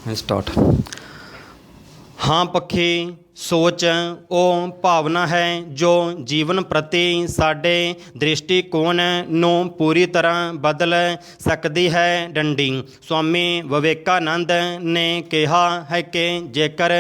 Start. हाँ पक्षी सोच ਉਹ ਭਾਵਨਾ ਹੈ ਜੋ ਜੀਵਨ ਪ੍ਰਤੀ ਸਾਡੇ ਦ੍ਰਿਸ਼ਟੀਕੋਣ ਨੂੰ ਪੂਰੀ ਤਰ੍ਹਾਂ ਬਦਲ ਸਕਦੀ ਹੈ। ਡੰਡੀ ਸਵਾਮੀ ਵਿਵੇਕਾਨੰਦ ਨੇ ਕਿਹਾ ਹੈ ਕਿ ਜੇਕਰ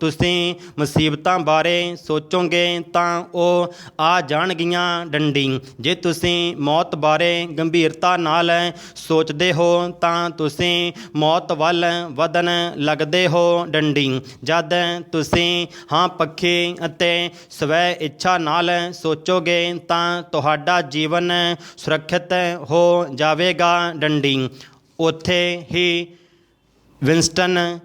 ਤੁਸੀਂ ਮੁਸੀਬਤਾਂ ਬਾਰੇ ਸੋਚੋਗੇ ਤਾਂ ਉਹ ਆ ਜਾਣਗੀਆਂ ਡੰਡੀ। ਜੇ ਤੁਸੀਂ ਮੌਤ ਬਾਰੇ ਗੰਭੀਰਤਾ ਨਾਲ ਸੋਚਦੇ ਹੋ ਤਾਂ ਤੁਸੀਂ ਮੌਤ ਵੱਲ ਵਧਣ ਲੱਗਦੇ ਹੋ ਡੰਡੀ। ਜਦ ਤੁਸੀਂ ਹਾਂ ਪੱਖੀ ਅਤੇ ਸਵੈ ਇੱਛਾ ਨਾਲ ਸੋਚੋਗੇ ਤਾਂ ਤੁਹਾਡਾ ਜੀਵਨ ਸੁਰੱਖਿਅਤ ਹੋ ਜਾਵੇਗਾ ਡੰਡੀ। ਉੱਥੇ ਹੀ ਵਿੰਸਟਨ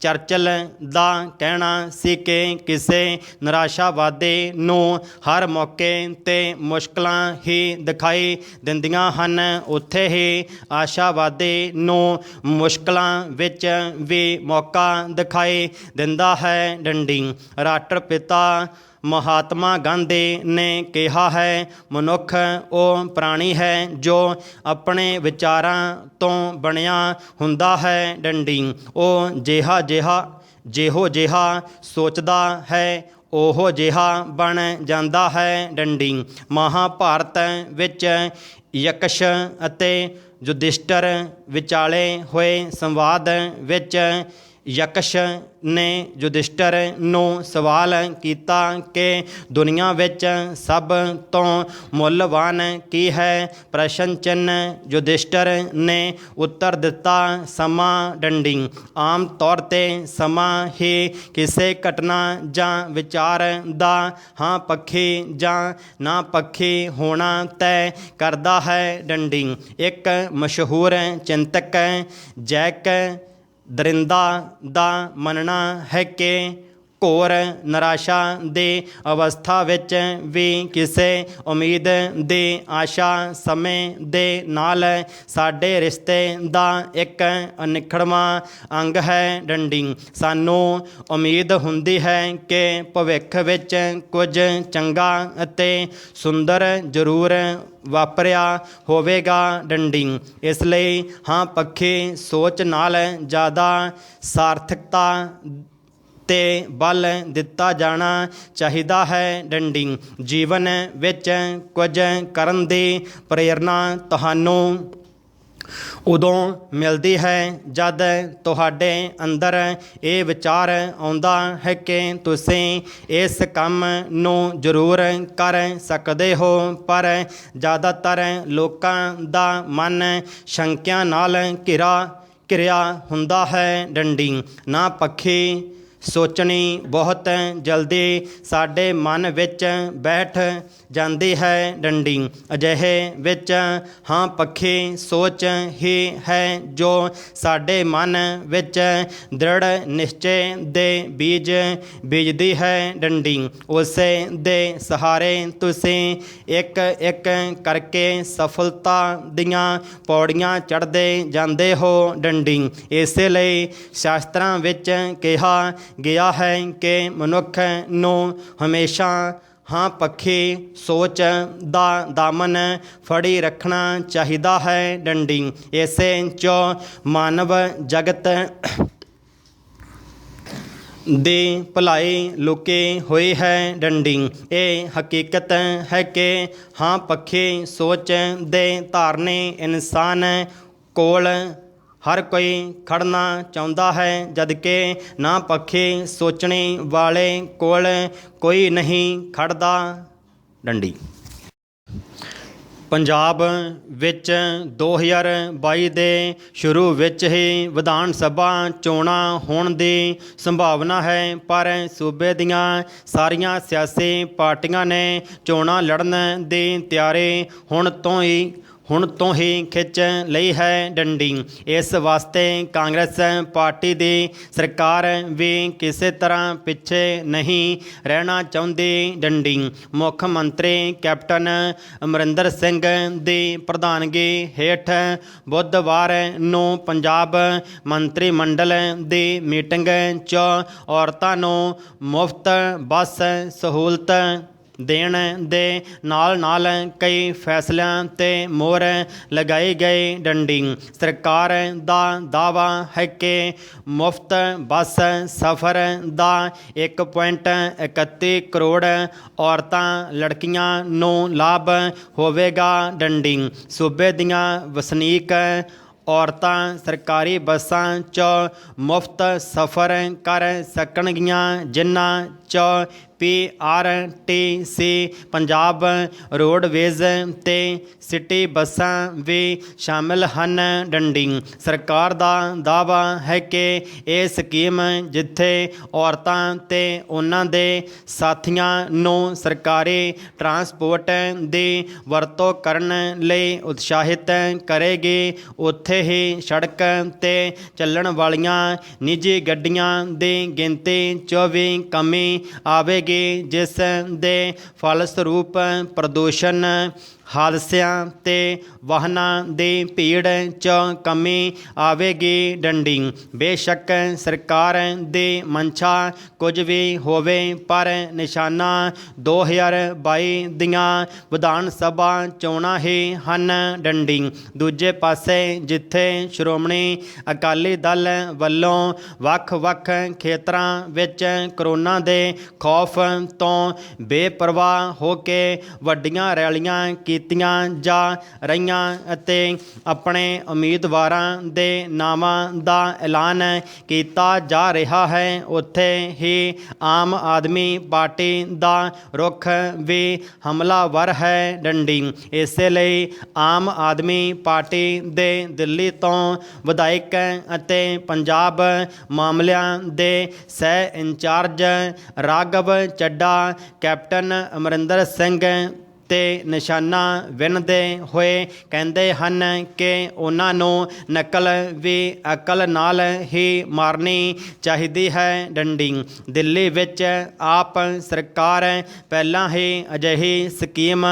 ਚਰਚਿਲ ਦਾ ਕਹਿਣਾ ਸੀ ਕਿ ਕਿਸੇ ਨਿਰਾਸ਼ਾਵਾਦੀ ਨੂੰ ਹਰ ਮੌਕੇ 'ਤੇ ਮੁਸ਼ਕਲਾਂ ਹੀ ਦਿਖਾਈ ਦਿੰਦੀਆਂ ਹਨ, ਉੱਥੇ ਹੀ ਆਸ਼ਾਵਾਦੀ ਨੂੰ ਮੁਸ਼ਕਲਾਂ ਵਿੱਚ ਵੀ ਮੌਕਾ ਦਿਖਾਈ ਦਿੰਦਾ ਹੈ ਡੰਡੀ। ਰਾਸ਼ਟਰਪਿਤਾ ਮਹਾਤਮਾ ਗਾਂਧੀ ਨੇ ਕਿਹਾ ਹੈ, ਮਨੁੱਖ ਉਹ ਪ੍ਰਾਣੀ ਹੈ ਜੋ ਆਪਣੇ ਵਿਚਾਰਾਂ ਤੋਂ ਬਣਿਆ ਹੁੰਦਾ ਹੈ ਡੰਡੀ। ਉਹ ਜਿਹੋ ਜਿਹਾ ਸੋਚਦਾ ਹੈ ਉਹੋ ਜਿਹਾ ਬਣ ਜਾਂਦਾ ਹੈ ਡੰਡੀ। ਮਹਾਭਾਰਤ ਵਿੱਚ ਯਕਸ਼ ਅਤੇ ਯੁਧਿਸ਼ਟਰ ਵਿਚਾਲੇ ਹੋਏ ਸੰਵਾਦ ਵਿੱਚ ਯਕਸ਼ ਨੇ ਯੁਧਿਸ਼ਟਰ ਨੂੰ ਸਵਾਲ ਕੀਤਾ ਕਿ ਦੁਨੀਆ ਵਿੱਚ ਸਭ ਤੋਂ ਮੁੱਲਵਾਨ ਕੀ ਹੈ। ਪ੍ਰਸ਼ਨ ਚਿੰਨ੍ਹ। ਯੁਧਿਸ਼ਟਰ ਨੇ ਉੱਤਰ ਦਿੱਤਾ, ਸਮਾਂ ਡੰਡੀ। ਆਮ ਤੌਰ 'ਤੇ ਸਮਾਂ ਹੀ ਕਿਸੇ ਘਟਨਾ ਜਾਂ ਵਿਚਾਰ ਦਾ ਹਾਂ ਪੱਖੀ ਜਾਂ ਨਾ ਪੱਖੀ ਹੋਣਾ ਤੈਅ ਕਰਦਾ ਹੈ ਡੰਡੀ। ਇੱਕ ਮਸ਼ਹੂਰ ਚਿੰਤਕ ਜੈਕ ਦਰਿੰਦਾ ਦਾ ਮੰਨਣਾ ਹੈ ਕਿ ਘੋਰ ਨਿਰਾਸ਼ਾ ਦੀ ਅਵਸਥਾ ਵਿੱਚ ਵੀ ਕਿਸੇ ਉਮੀਦ ਦੀ ਆਸ਼ਾ ਸਮੇਂ ਦੇ ਨਾਲ ਸਾਡੇ ਰਿਸ਼ਤੇ ਦਾ ਇੱਕ ਅਨਿੱਖੜਵਾਂ ਅੰਗ ਹੈ ਡੰਡੀ। ਸਾਨੂੰ ਉਮੀਦ ਹੁੰਦੀ ਹੈ ਕਿ ਭਵਿੱਖ ਵਿੱਚ ਕੁਝ ਚੰਗਾ ਅਤੇ ਸੁੰਦਰ ਜ਼ਰੂਰ ਵਾਪਰਿਆ ਹੋਵੇਗਾ ਡੰਡੀ। ਇਸ ਲਈ ਹਾਂ ਪੱਖੀ ਸੋਚ ਨਾਲ ਜ਼ਿਆਦਾ ਸਾਰਥਕਤਾ 'ਤੇ ਬਲ ਦਿੱਤਾ ਜਾਣਾ ਚਾਹੀਦਾ ਹੈ ਡੰਡੀ। ਜੀਵਨ ਵਿੱਚ ਕੁਝ ਕਰਨ ਦੀ ਪ੍ਰੇਰਨਾ ਤੁਹਾਨੂੰ ਉਦੋਂ ਮਿਲਦੀ ਹੈ ਜਦ ਤੁਹਾਡੇ ਅੰਦਰ ਇਹ ਵਿਚਾਰ ਆਉਂਦਾ ਹੈ ਕਿ ਤੁਸੀਂ ਇਸ ਕੰਮ ਨੂੰ ਜ਼ਰੂਰ ਕਰ ਸਕਦੇ ਹੋ। ਪਰ ਜ਼ਿਆਦਾਤਰ ਲੋਕਾਂ ਦਾ ਮਨ ਸ਼ੰਕਿਆ ਨਾਲ ਘਿਰਿਆ ਹੁੰਦਾ ਹੈ ਡੰਡੀ। ਨਾ ਪੱਖੀ ਸੋਚਣੀ ਬਹੁਤ ਜਲਦੀ ਸਾਡੇ ਮਨ ਵਿੱਚ ਬੈਠ ਜਾਂਦੀ ਹੈ ਡੰਡੀ। ਅਜਿਹੇ ਵਿੱਚ ਹਾਂ ਪੱਖੀ ਸੋਚ ਹੀ ਹੈ ਜੋ ਸਾਡੇ ਮਨ ਵਿੱਚ ਦ੍ਰਿੜ ਨਿਸ਼ਚੇ ਦੇ ਬੀਜ ਬੀਜਦੀ ਹੈ ਡੰਡੀ। ਉਸੇ ਦੇ ਸਹਾਰੇ ਤੁਸੀਂ ਇੱਕ ਇੱਕ ਕਰਕੇ ਸਫਲਤਾ ਦੀਆਂ ਪੌੜੀਆਂ ਚੜ੍ਹਦੇ ਜਾਂਦੇ ਹੋ ਡੰਡੀ। ਇਸੇ ਲਈ ਸ਼ਾਸਤਰਾਂ ਵਿੱਚ ਕਿਹਾ ਗਿਆ ਹੈ ਕਿ ਮਨੁੱਖ ਨੂੰ ਹਮੇਸ਼ਾ ਹਾਂ ਪੱਖੀ ਸੋਚ ਦਾ ਦਾਮਨ ਫੜੀ ਰੱਖਣਾ ਚਾਹੀਦਾ ਹੈ ਡੰਡੀ। ਇਸੇ 'ਚ ਮਾਨਵ ਜਗਤ ਦੀ ਭਲਾਈ ਲੁਕੀ ਹੋਈ ਹੈ ਡੰਡੀ। ਇਹ ਹਕੀਕਤ ਹੈ ਕਿ ਹਾਂ ਪੱਖੀ ਸੋਚ ਦੇ ਧਾਰਨੀ ਇਨਸਾਨ ਕੋਲ ਹਰ ਕੋਈ ਖੜਨਾ ਚਾਹੁੰਦਾ ਹੈ, ਜਦਕਿ ਨਾ ਪੱਖੀ ਸੋਚਣੇ ਵਾਲੇ ਕੋਲ ਕੋਈ ਨਹੀਂ ਖੜਦਾ ਡੰਡੀ। ਪੰਜਾਬ ਵਿੱਚ 2022 ਦੇ ਸ਼ੁਰੂ ਵਿੱਚ ਹੀ ਵਿਧਾਨ ਸਭਾ ਚੋਣਾਂ ਹੋਣ ਦੀ ਸੰਭਾਵਨਾ ਹੈ, ਪਰ ਸੂਬੇ ਦੀਆਂ ਸਾਰੀਆਂ ਸਿਆਸੀ ਪਾਰਟੀਆਂ ਨੇ ਚੋਣਾਂ ਲੜਨ ਦੀ ਤਿਆਰੀ ਹੁਣ ਤੋਂ ਹੀ ਖਿੱਚ ਲਈ ਹੈ ਡੰਡੀ। ਇਸ ਵਾਸਤੇ ਕਾਂਗਰਸ ਪਾਰਟੀ ਦੀ ਸਰਕਾਰ ਵੀ ਕਿਸੇ ਤਰ੍ਹਾਂ ਪਿੱਛੇ ਨਹੀਂ ਰਹਿਣਾ ਚਾਹੁੰਦੀ ਡੰਡੀ। ਮੁੱਖ ਮੰਤਰੀ ਕੈਪਟਨ ਅਮਰਿੰਦਰ ਸਿੰਘ ਦੀ ਪ੍ਰਧਾਨਗੀ ਹੇਠ ਬੁੱਧਵਾਰ ਨੂੰ ਪੰਜਾਬ ਮੰਤਰੀ ਮੰਡਲ ਦੀ ਮੀਟਿੰਗ 'ਚ ਔਰਤਾਂ ਨੂੰ ਮੁਫਤ ਬੱਸ ਸਹੂਲਤ ਦੇਣ ਦੇ ਨਾਲ ਕਈ ਫੈਸਲਿਆਂ ਤੇ ਮੋਹਰ ਲਗਾਈ ਗਈ ਡੰਡੀ। ਸਰਕਾਰ ਦਾ ਦਾਅਵਾ ਹੈ ਕਿ ਮੁਫਤ ਬੱਸ ਸਫ਼ਰ ਦਾ 1.31 ਕਰੋੜ ਔਰਤਾਂ ਲੜਕੀਆਂ ਨੂੰ ਲਾਭ ਹੋਵੇਗਾ ਡੰਡੀ। ਸੂਬੇ ਦੀਆਂ ਵਸਨੀਕ ਔਰਤਾਂ ਸਰਕਾਰੀ ਬੱਸਾਂ 'ਚ ਮੁਫਤ ਸਫ਼ਰ ਕਰ ਸਕਣਗੀਆਂ, ਜਿਨ੍ਹਾਂ 'ਚ PRTC ਪੰਜਾਬ ਰੋਡਵੇਜ਼ ਤੇ ਸਿਟੀ ਬੱਸਾਂ ਵੀ ਸ਼ਾਮਿਲ ਹਨ ਡੰਡੀ। ਸਰਕਾਰ ਦਾ ਦਾਅਵਾ ਹੈ ਕਿ ਇਹ ਸਕੀਮ ਜਿੱਥੇ ਔਰਤਾਂ ਤੇ ਉਹਨਾਂ ਦੇ ਸਾਥੀਆਂ ਨੂੰ ਸਰਕਾਰੀ ਟਰਾਂਸਪੋਰਟ ਦੀ ਵਰਤੋਂ ਕਰਨ ਲਈ ਉਤਸ਼ਾਹਿਤ ਕਰੇਗੀ, ਉੱਥੇ ਹੀ ਸੜਕ 'ਤੇ ਚੱਲਣ ਵਾਲੀਆਂ ਨਿੱਜੀ ਗੱਡੀਆਂ ਦੀ ਗਿਣਤੀ 'ਚ ਵੀ ਕਮੀ ਆਵੇਗੀ, ਜਿਸ ਦੇ ਫਲਸਰੂਪ ਪ੍ਰਦੂਸ਼ਣ, ਹਾਦਸਿਆਂ ਤੇ ਵਾਹਨਾਂ ਦੀ ਭੀੜ 'ਚ ਕਮੀ ਆਵੇਗੀ ਡੰਡੀ। ਬੇਸ਼ੱਕ ਸਰਕਾਰ ਦੀ ਮਨਸ਼ਾ ਕੁਝ ਵੀ ਹੋਵੇ, ਪਰ ਨਿਸ਼ਾਨਾ 2022 ਦੀਆਂ ਵਿਧਾਨ ਸਭਾ ਚੋਣਾਂ ਹੀ ਹਨ ਡੰਡੀ। ਦੂਜੇ ਪਾਸੇ ਜਿੱਥੇ ਸ਼੍ਰੋਮਣੀ ਅਕਾਲੀ ਦਲ ਵੱਲੋਂ ਵੱਖ-ਵੱਖ ਖੇਤਰਾਂ ਵਿੱਚ ਕਰੋਨਾ ਦੇ ਖੌਫ ਤੋਂ ਬੇਪਰਵਾਹ ਹੋ ਕੇ ਵੱਡੀਆਂ ਰੈਲੀਆਂ ਕੀਤੀਆਂ ਜਾ ਰਹੀਆਂ ਅਤੇ ਆਪਣੇ ਉਮੀਦਵਾਰਾਂ ਦੇ ਨਾਵਾਂ ਦਾ ਐਲਾਨ ਕੀਤਾ ਜਾ ਰਿਹਾ ਹੈ, ਉੱਥੇ ਹੀ ਆਮ ਆਦਮੀ ਪਾਰਟੀ ਦਾ ਰੁਖ ਵੀ ਹਮਲਾਵਰ ਹੈ ਡੰਡੀ। ਇਸੇ ਲਈ ਆਮ ਆਦਮੀ ਪਾਰਟੀ ਦੇ ਦਿੱਲੀ ਤੋਂ ਵਿਧਾਇਕ ਅਤੇ ਪੰਜਾਬ ਮਾਮਲਿਆਂ ਦੇ ਸਹਿ ਇੰਚਾਰਜ ਰਾਘਵ ਚੱਡਾ ਕੈਪਟਨ ਅਮਰਿੰਦਰ ਸਿੰਘ ਤੇ ਨਿਸ਼ਾਨਾ ਵਿੰਨ੍ਹਦੇ ਹੋਏ ਕਹਿੰਦੇ ਹਨ ਕਿ ਉਹਨਾਂ ਨੂੰ ਨਕਲ ਵੀ ਅਕਲ ਨਾਲ ਹੀ ਮਾਰਨੀ ਚਾਹੀਦੀ ਹੈ ਡੰਡੀ। ਦਿੱਲੀ ਵਿੱਚ ਆਪ ਸਰਕਾਰ ਪਹਿਲਾਂ ਹੀ ਅਜਿਹੀ ਸਕੀਮ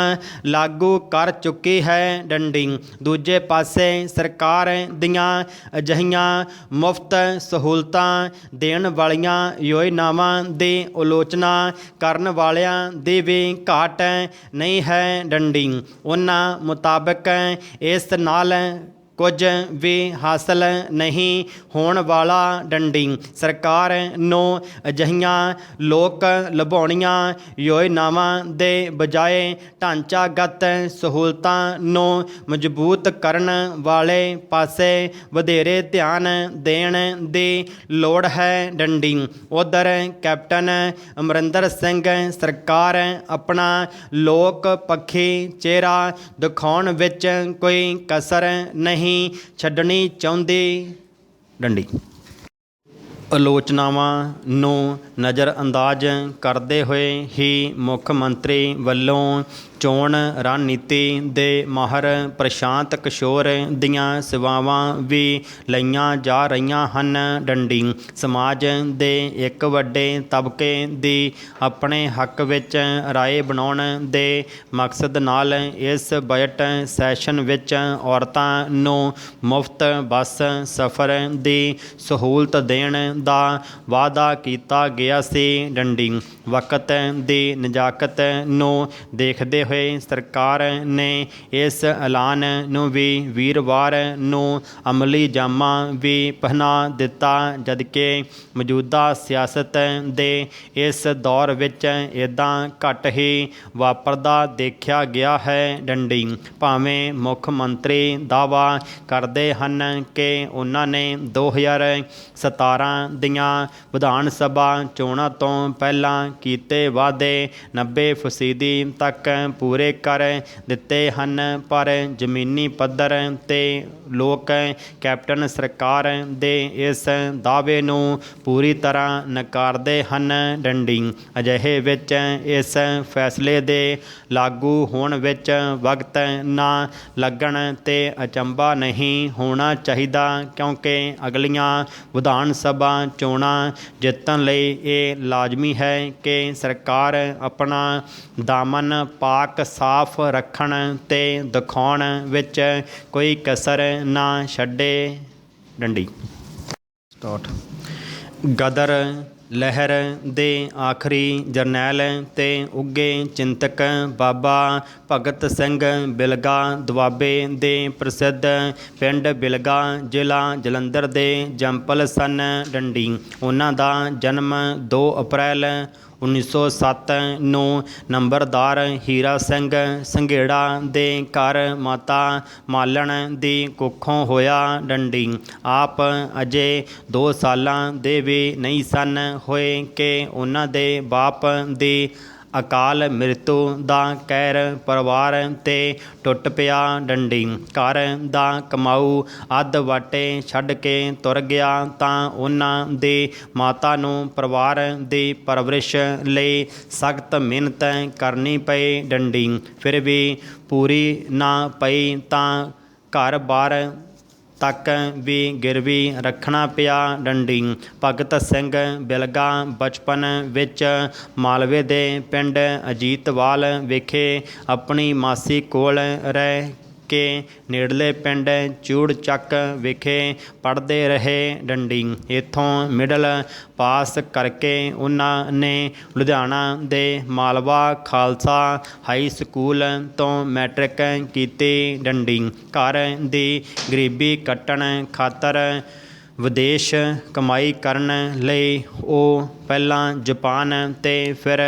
ਲਾਗੂ ਕਰ ਚੁੱਕੀ ਹੈ ਡੰਡੀ। ਦੂਜੇ ਪਾਸੇ ਸਰਕਾਰ ਦੀਆਂ ਅਜਿਹੀਆਂ ਮੁਫਤ ਸਹੂਲਤਾਂ ਦੇਣ ਵਾਲੀਆਂ ਯੋਜਨਾਵਾਂ ਦੀ ਆਲੋਚਨਾ ਕਰਨ ਵਾਲਿਆਂ ਦੀ ਵੀ ਘਾਟ ਨਹੀਂ ਹੈ ਡੰਡੀ। ਉਹਨਾਂ ਮੁਤਾਬਕ ਇਸ ਨਾਲ ਕੁਝ ਵੀ ਹਾਸਲ ਨਹੀਂ ਹੋਣ ਵਾਲਾ ਡੰਡੀ। ਸਰਕਾਰ ਨੂੰ ਅਜਿਹੀਆਂ ਲੋਕ ਲੁਭਾਉਣੀਆਂ ਯੋਜਨਾਵਾਂ ਦੇ ਬਜਾਏ ਢਾਂਚਾਗਤ ਸਹੂਲਤਾਂ ਨੂੰ ਮਜ਼ਬੂਤ ਕਰਨ ਵਾਲੇ ਪਾਸੇ ਵਧੇਰੇ ਧਿਆਨ ਦੇਣ ਦੀ ਲੋੜ ਹੈ ਡੰਡੀ। ਉੱਧਰ ਕੈਪਟਨ ਅਮਰਿੰਦਰ ਸਿੰਘ ਸਰਕਾਰ ਆਪਣਾ ਲੋਕ ਪੱਖੀ ਚਿਹਰਾ ਦਿਖਾਉਣ ਵਿੱਚ ਕੋਈ ਕਸਰ ਨਹੀਂ ਛੱਡਣੀ ਚਾਹੁੰਦੀ ਡੰਡੀ। ਆਲੋਚਨਾਵਾਂ ਨੂੰ ਨਜ਼ਰਅੰਦਾਜ਼ ਕਰਦੇ ਹੋਏ ਹੀ ਮੁੱਖ ਮੰਤਰੀ ਵੱਲੋਂ ਚੋਣ ਰਣਨੀਤੀ ਦੇ ਮਾਹਰ ਪ੍ਰਸ਼ਾਂਤ ਕਿਸ਼ੋਰ ਦੀਆਂ ਸੇਵਾਵਾਂ ਵੀ ਲਈਆਂ ਜਾ ਰਹੀਆਂ ਹਨ ਡੰਡੀ। ਸਮਾਜ ਦੇ ਇੱਕ ਵੱਡੇ ਤਬਕੇ ਦੀ ਆਪਣੇ ਹੱਕ ਵਿੱਚ ਰਾਏ ਬਣਾਉਣ ਦੇ ਮਕਸਦ ਨਾਲ ਇਸ ਬਜਟ ਸੈਸ਼ਨ ਵਿੱਚ ਔਰਤਾਂ ਨੂੰ ਮੁਫਤ ਬੱਸ ਸਫ਼ਰ ਦੀ ਸਹੂਲਤ ਦੇਣ ਦਾ ਵਾਅਦਾ ਕੀਤਾ ਗਿਆ ਸੀ ਡੰਡੀ। ਵਕਤ ਦੀ ਨਜ਼ਾਕਤ ਨੂੰ ਦੇਖਦੇ ਹੋਏ ਸਰਕਾਰ ਨੇ ਇਸ ਐਲਾਨ ਨੂੰ ਵੀ ਵੀਰਵਾਰ ਨੂੰ ਅਮਲੀ ਜਾਮਾ ਵੀ ਪਹਿਨਾ ਦਿੱਤਾ, ਜਦਕਿ ਮੌਜੂਦਾ ਸਿਆਸਤ ਦੇ ਇਸ ਦੌਰ ਵਿੱਚ ਇੱਦਾਂ ਘੱਟ ਹੀ ਵਾਪਰਦਾ ਦੇਖਿਆ ਗਿਆ ਹੈ ਡੰਡੀ। ਭਾਵੇਂ ਮੁੱਖ ਮੰਤਰੀ ਦਾਅਵਾ ਕਰਦੇ ਹਨ ਕਿ ਉਹਨਾਂ ਨੇ 2017 ਦੀਆਂ ਵਿਧਾਨ ਸਭਾ ਚੋਣਾਂ ਤੋਂ ਪਹਿਲਾਂ ਕੀਤੇ ਵਾਅਦੇ 90% ਤੱਕ ਪੂਰੇ ਕਰ ਦਿੱਤੇ ਹਨ, ਪਰ ਜ਼ਮੀਨੀ ਪੱਧਰ 'ਤੇ ਲੋਕ ਕੈਪਟਨ ਸਰਕਾਰ ਦੇ ਇਸ ਦਾਅਵੇ ਨੂੰ ਪੂਰੀ ਤਰ੍ਹਾਂ ਨਕਾਰਦੇ ਹਨ ਡੰਡੀ। ਅਜਿਹੇ ਵਿੱਚ ਇਸ ਫੈਸਲੇ ਦੇ ਲਾਗੂ ਹੋਣ ਵਿੱਚ ਵਕਤ ਨਾ ਲੱਗਣ 'ਤੇ ਅਚੰਭਾ ਨਹੀਂ ਹੋਣਾ ਚਾਹੀਦਾ, ਕਿਉਂਕਿ ਅਗਲੀਆਂ ਵਿਧਾਨ ਸਭਾ ਚੋਣਾਂ ਜਿੱਤਣ ਲਈ ਇਹ ਲਾਜ਼ਮੀ ਹੈ ਕਿ ਸਰਕਾਰ ਆਪਣਾ ਦਾਮਨ ਪਾਕ ਸਾਫ਼ ਰੱਖਣ ਤੇ ਦਿਖਾਉਣ ਵਿੱਚ ਕੋਈ ਕਸਰ ਨਾ ਛੱਡੇ ਡੰਡੀ। ਗਦਰ ਲਹਿਰ ਦੇ ਆਖਰੀ ਜਰਨੈਲ ਤੇ ਉੱਘੇ ਚਿੰਤਕ ਬਾਬਾ ਭਗਤ ਸਿੰਘ ਬਿਲਗਾ ਦੁਆਬੇ ਦੇ ਪ੍ਰਸਿੱਧ ਪਿੰਡ ਬਿਲਗਾ ਜ਼ਿਲ੍ਹਾ ਜਲੰਧਰ ਦੇ ਜੰਪਲ ਸਨ ਡੰਡੀ। ਉਹਨਾਂ ਦਾ ਜਨਮ 2 ਅਪ੍ਰੈਲ 1907 ਨੂੰ ਨੰਬਰਦਾਰ ਹੀਰਾ ਸਿੰਘ ਸੰਘੇੜਾ ਦੇ ਘਰ ਮਾਤਾ ਮਾਲਣ ਦੀ ਕੁੱਖੋਂ ਹੋਇਆ ਡੰਡੀ। ਆਪ ਅਜੇ 2 ਸਾਲਾਂ ਦੇ ਵੀ ਨਹੀਂ ਸਨ ਹੋਏ ਕਿ ਉਹਨਾਂ ਦੇ ਬਾਪ ਦੀ ਅਕਾਲ ਮ੍ਰਿਤੂ ਦਾ ਕਹਿਰ ਪਰਿਵਾਰ 'ਤੇ ਟੁੱਟ ਪਿਆ ਡੰਡੀ। ਘਰ ਦਾ ਕਮਾਊ ਅੱਧ ਵਾਟੇ ਛੱਡ ਕੇ ਤੁਰ ਗਿਆ ਤਾਂ ਉਹਨਾਂ ਦੀ ਮਾਤਾ ਨੂੰ ਪਰਿਵਾਰ ਦੀ ਪਰਵਰਿਸ਼ ਲਈ ਸਖਤ ਮਿਹਨਤ ਕਰਨੀ ਪਈ ਡੰਡੀ। ਫਿਰ ਵੀ ਪੂਰੀ ਨਾ ਪਈ ਤਾਂ ਘਰ-ਬਾਰ ਤੱਕ ਵੀ ਗਿਰਵੀ ਰੱਖਣਾ ਪਿਆ ਡੰਡੀ। ਭਗਤ ਸਿੰਘ ਬਿਲਗਾ ਬਚਪਨ ਵਿੱਚ ਮਾਲਵੇ ਦੇ ਪਿੰਡ ਅਜੀਤਵਾਲ ਵਿਖੇ ਆਪਣੀ ਮਾਸੀ ਕੋਲ ਰਹਿ ਕੇ ਨੇੜਲੇ ਪਿੰਡ ਚੂੜਚੱਕ ਵਿਖੇ ਪੜ੍ਹਦੇ ਰਹੇ ਡੰਡੀ। ਇੱਥੋਂ ਮਿਡਲ ਪਾਸ ਕਰਕੇ ਉਹਨਾਂ ਨੇ ਲੁਧਿਆਣਾ ਦੇ ਮਾਲਵਾ ਖਾਲਸਾ ਹਾਈ ਸਕੂਲ ਤੋਂ ਮੈਟ੍ਰਿਕ ਕੀਤੀ ਡੰਡੀ। ਘਰ ਦੀ ਗਰੀਬੀ ਕੱਟਣ ਖਾਤਰ ਵਿਦੇਸ਼ ਕਮਾਈ ਕਰਨ ਲਈ ਉਹ ਪਹਿਲਾਂ ਜਾਪਾਨ ਅਤੇ ਫਿਰ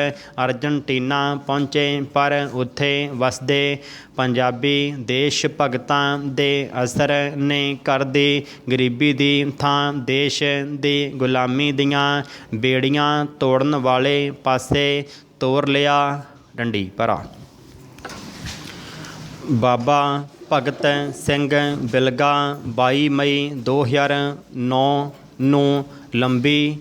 ਅਰਜਨਟੀਨਾ ਪਹੁੰਚੇ, ਪਰ ਉੱਥੇ ਵਸਦੇ ਪੰਜਾਬੀ ਦੇਸ਼ ਭਗਤਾਂ ਦੇ ਅਸਰ ਨੇ ਘਰ ਦੀ ਗਰੀਬੀ ਦੀ ਥਾਂ ਦੇਸ਼ ਦੀ ਗੁਲਾਮੀ ਦੀਆਂ ਬੇੜੀਆਂ ਤੋੜਨ ਵਾਲੇ ਪਾਸੇ ਤੋਰ ਲਿਆ ਡੰਡੀ ਭਰਾ। ਬਾਬਾ ਭਗਤ ਸਿੰਘ ਬਿਲਗਾ 22 ਮਈ 2009 ਨੂੰ ਲੰਬੀ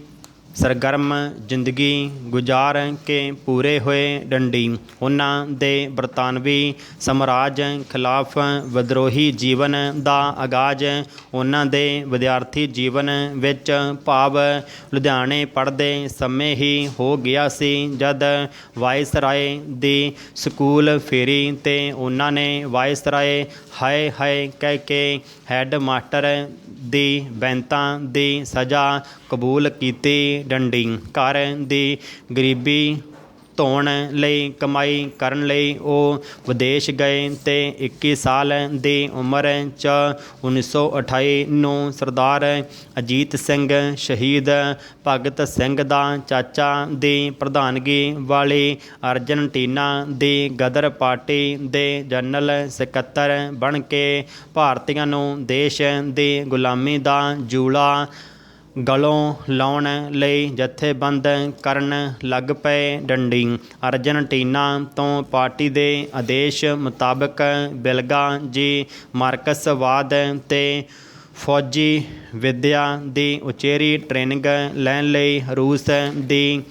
ਸਰਗਰਮ ਜ਼ਿੰਦਗੀ ਗੁਜ਼ਾਰ ਕੇ ਪੂਰੇ ਹੋਏ ਡੰਡੀ। ਉਹਨਾਂ ਦੇ ਬਰਤਾਨਵੀ ਸਾਮਰਾਜ ਖਿਲਾਫ ਵਿਦਰੋਹੀ ਜੀਵਨ ਦਾ ਆਗਾਜ਼ ਉਹਨਾਂ ਦੇ ਵਿਦਿਆਰਥੀ ਜੀਵਨ ਵਿੱਚ ਭਾਵ ਲੁਧਿਆਣੇ ਪੜ੍ਹਦੇ ਸਮੇਂ ਹੀ ਹੋ ਗਿਆ ਸੀ, ਜਦ ਵਾਇਸਰਾਏ ਦੀ ਸਕੂਲ ਫੇਰੀ ਤੇ ਉਹਨਾਂ ਨੇ ਵਾਇਸਰਾਏ ਹਾਏ ਹਾਏ ਕਹਿ ਕੇ ਹੈੱਡ ਮਾਸਟਰ ਦੀ ਬੈਂਤਾਂ ਦੀ ਸਜ਼ਾ ਕਬੂਲ ਕੀਤੀ ਡੰਡੀ। ਘਰ ਦੀ ਗਰੀਬੀ ਧੋਣ ਲਈ ਕਮਾਈ ਕਰਨ ਲਈ ਉਹ ਵਿਦੇਸ਼ ਗਏ ਤੇ 21 ਸਾਲ ਦੀ ਉਮਰ 'ਚ 1928 ਨੂੰ ਸਰਦਾਰ ਅਜੀਤ ਸਿੰਘ ਸ਼ਹੀਦ ਭਗਤ ਸਿੰਘ ਦਾ ਚਾਚਾ ਦੀ ਪ੍ਰਧਾਨਗੀ ਵਾਲੀ ਅਰਜਨਟੀਨਾ ਦੀ ਗਦਰ ਪਾਰਟੀ ਦੇ ਜਨਰਲ ਸਕੱਤਰ ਬਣ ਕੇ ਭਾਰਤੀਆਂ ਨੂੰ ਦੇਸ਼ ਦੀ ਗੁਲਾਮੀ ਦਾ ਜੂਲਾ ਗਲੋਂ ਲਾਉਣ ਲਈ ਜਥੇਬੰਦ ਕਰਨ ਲੱਗ ਪਏ ਡੰਡੀ। ਅਰਜਨਟੀਨਾ ਤੋਂ ਪਾਰਟੀ ਦੇ ਆਦੇਸ਼ ਮੁਤਾਬਕ ਬਿਲਗਾ ਜੀ ਮਾਰਕਸਵਾਦ ਤੇ ਫੌਜੀ ਵਿੱਦਿਆ ਦੀ ਉਚੇਰੀ ਟ੍ਰੇਨਿੰਗ ਲੈਣ ਲਈ ਰੂਸ ਦੀ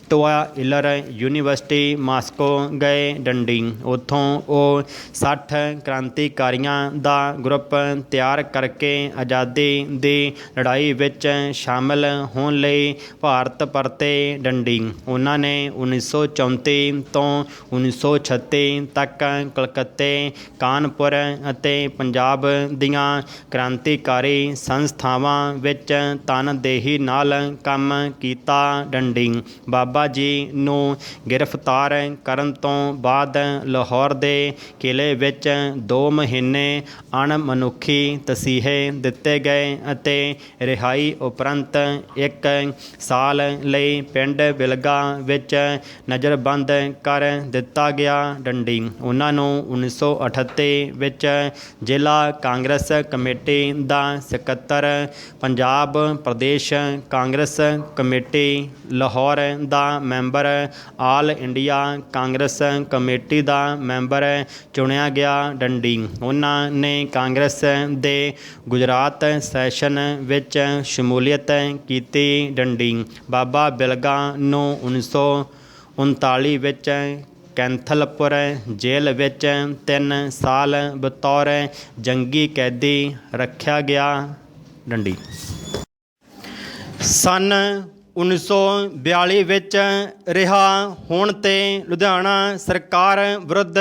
ਟੋਆਇਲਰ ਯੂਨੀਵਰਸਿਟੀ ਮਾਸਕੋ ਗਏ ਡੰਡੀ। ਉੱਥੋਂ ਉਹ 60 ਕ੍ਰਾਂਤੀਕਾਰੀਆਂ ਦਾ ਗਰੁੱਪ ਤਿਆਰ ਕਰਕੇ ਆਜ਼ਾਦੀ ਦੀ ਲੜਾਈ ਵਿੱਚ ਸ਼ਾਮਲ ਹੋਣ ਲਈ ਭਾਰਤ ਪਰਤੇ ਡੰਡੀ। ਉਹਨਾਂ ਨੇ 1934 ਤੋਂ 1936 ਤੱਕ ਕਲਕੱਤੇ, ਕਾਨਪੁਰ ਅਤੇ ਪੰਜਾਬ ਦੀਆਂ ਕ੍ਰਾਂਤੀਕਾਰੀ ਸੰਸਥਾਵਾਂ ਵਿੱਚ ਤਨਦੇਹੀ ਨਾਲ ਕੰਮ ਕੀਤਾ ਡੰਡੀ। ਬਾਬਾ ਜੀ ਨੂੰ ਗ੍ਰਿਫਤਾਰ ਕਰਨ ਤੋਂ ਬਾਅਦ ਲਾਹੌਰ ਦੇ ਕਿਲ੍ਹੇ ਵਿੱਚ 2 ਮਹੀਨੇ ਅਣਮਨੁੱਖੀ ਤਸੀਹੇ ਦਿੱਤੇ ਗਏ ਅਤੇ ਰਿਹਾਈ ਉਪਰੰਤ 1 ਸਾਲ ਲਈ ਪਿੰਡ ਬਿਲਗਾ ਵਿੱਚ ਨਜ਼ਰਬੰਦ ਕਰ ਦਿੱਤਾ ਗਿਆ ਡੰਡੀ। ਉਹਨਾਂ ਨੂੰ 1938 ਵਿੱਚ ਜ਼ਿਲ੍ਹਾ ਕਾਂਗਰਸ ਕਮੇਟੀ ਦਾ ਸਕੱਤਰ, ਪੰਜਾਬ ਪ੍ਰਦੇਸ਼ ਕਾਂਗਰਸ ਕਮੇਟੀ ਲਾਹੌਰ ਦਾ member, all India Congress committee ਦਾ ਮੈਂਬਰ ਚੁਣਿਆ ਗਿਆ ਡੰਡੀ। ਉਹਨਾਂ ਨੇ ਕਾਂਗਰਸ ਦੇ ਗੁਜਰਾਤ ਸੈਸ਼ਨ ਵਿੱਚ ਸ਼ਮੂਲੀਅਤ ਕੀਤੀ ਡੰਡੀ। ਬਾਬਾ ਬਿਲਗਾ ਨੂੰ 1939 ਵਿੱਚ ਕੈਂਥਲਪੁਰ ਜੇਲ੍ਹ ਵਿੱਚ 3 ਸਾਲ ਬਤੌਰ ਜੰਗੀ ਕੈਦੀ ਰੱਖਿਆ ਗਿਆ ਡੰਡੀ। ਸੰਨ 1942 ਵਿੱਚ ਰਿਹਾ ਹੋਣ 'ਤੇ ਲੁਧਿਆਣਾ ਸਰਕਾਰ ਵਿਰੁੱਧ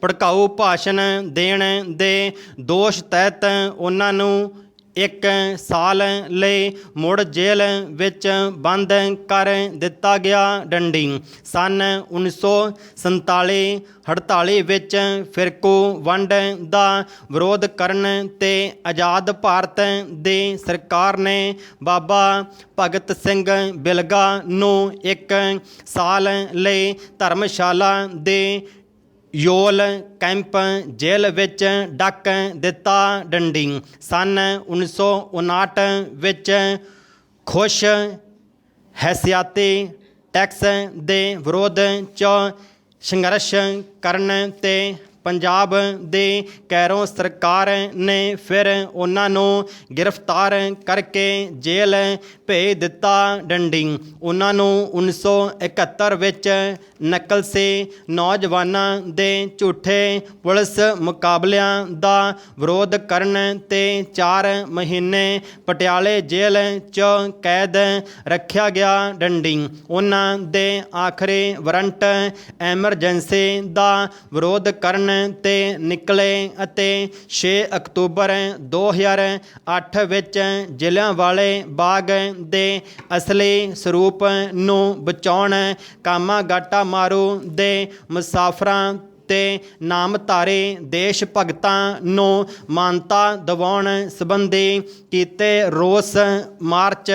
ਭੜਕਾਊ ਭਾਸ਼ਣ ਦੇਣ ਦੇ ਦੋਸ਼ ਤਹਿਤ ਉਹਨਾਂ ਨੂੰ 1 ਸਾਲ ਲਈ ਮੁੜ ਜੇਲ੍ਹ ਵਿੱਚ ਬੰਦ ਕਰ ਦਿੱਤਾ ਗਿਆ। ਡੰਡੀ ਸੰਨ 1947-48 ਵਿੱਚ ਫਿਰਕੂ ਵੰਡ ਦਾ ਵਿਰੋਧ ਕਰਨ ਤੇ ਆਜ਼ਾਦ ਭਾਰਤ ਦੀ ਸਰਕਾਰ ਨੇ ਬਾਬਾ ਭਗਤ ਸਿੰਘ ਬਿਲਗਾ ਨੂੰ 1 ਸਾਲ ਲਈ ਧਰਮਸ਼ਾਲਾ ਦੇ ਯੋਲ ਕੈਂਪ ਜੇਲ੍ਹ ਵਿੱਚ ਡੱਕ ਦਿੱਤਾ। ਡੰਡੀ ਸੰਨ 1959 ਵਿੱਚ ਖੁਸ਼ ਹੈਸੀਅਤੀ ਟੈਕਸ ਦੇ ਵਿਰੋਧ 'ਚ ਸੰਘਰਸ਼ ਕਰਨ ਤੇ ਪੰਜਾਬ ਦੇ ਕੈਰੋਂ ਸਰਕਾਰ ਨੇ ਫਿਰ ਉਹਨਾਂ ਨੂੰ ਗ੍ਰਿਫਤਾਰ ਕਰਕੇ ਜੇਲ੍ਹ ਭੇਜ ਦਿੱਤਾ। ਡੰਡੀ ਉਹਨਾਂ ਨੂੰ 1971 ਵਿੱਚ ਨਕਲਸੇ ਨੌਜਵਾਨਾਂ ਦੇ ਝੂਠੇ ਪੁਲਿਸ ਮੁਕਾਬਲਿਆਂ ਦਾ ਵਿਰੋਧ ਕਰਨ ਤੇ 4 ਮਹੀਨੇ ਪਟਿਆਲੇ ਜੇਲ੍ਹ 'ਚ ਕੈਦ ਰੱਖਿਆ ਗਿਆ। ਡੰਡੀ ਉਹਨਾਂ ਦੇ ਆਖਰੀ ਵਾਰੰਟ ਐਮਰਜੈਂਸੀ ਦਾ ਵਿਰੋਧ ਕਰਨ ਤੇ ਨਿਕਲੇ ਅਤੇ 6 ਅਕਤੂਬਰ 2008 ਵਿੱਚ ਜਲਿਆਂਵਾਲੇ ਬਾਗ ਦੇ ਅਸਲੀ ਸਰੂਪ ਨੂੰ ਬਚਾਉਣ ਕਾਮਾਗਾਟਾ ਮਾਰੂ ਦੇ ਮੁਸਾਫਰਾਂ ਤੇ ਨਾਮਧਾਰੀ ਦੇਸ਼ ਭਗਤਾਂ ਨੂੰ ਮਾਨਤਾ ਦਿਵਾਉਣ ਸੰਬੰਧੀ ਕੀਤੇ ਰੋਸ ਮਾਰਚ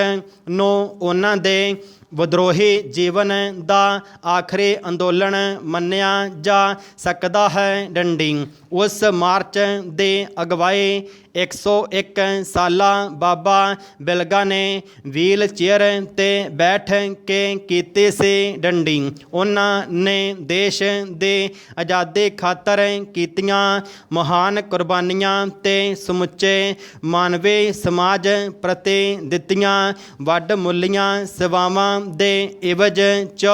ਨੂੰ ਉਹਨਾਂ ਦੇ ਵਿਦਰੋਹੀ ਜੀਵਨ ਦਾ ਆਖਰੀ ਅੰਦੋਲਨ ਮੰਨਿਆ ਜਾ ਸਕਦਾ ਹੈ। ਡੰਡੀ ਉਸ ਮਾਰਚ ਦੀ ਅਗਵਾਈ 101 ਸਾਲਾ ਬਾਬਾ ਬਿਲਗਾ ਨੇ ਵੀਲ ਚੇਅਰ 'ਤੇ ਬੈਠ ਕੇ ਕੀਤੀ ਸੀ। ਡੰਡੀ ਉਹਨਾਂ ਨੇ ਦੇਸ਼ ਦੀ ਆਜ਼ਾਦੀ ਖਾਤਰ ਕੀਤੀਆਂ ਮਹਾਨ ਕੁਰਬਾਨੀਆਂ ਤੇ ਸਮੁੱਚੇ ਮਾਨਵੀ ਸਮਾਜ ਪ੍ਰਤੀ ਦਿੱਤੀਆਂ ਵੱਡਮੁੱਲੀਆਂ ਸੇਵਾਵਾਂ ਦੇ ਇਵਜ਼ 'ਚ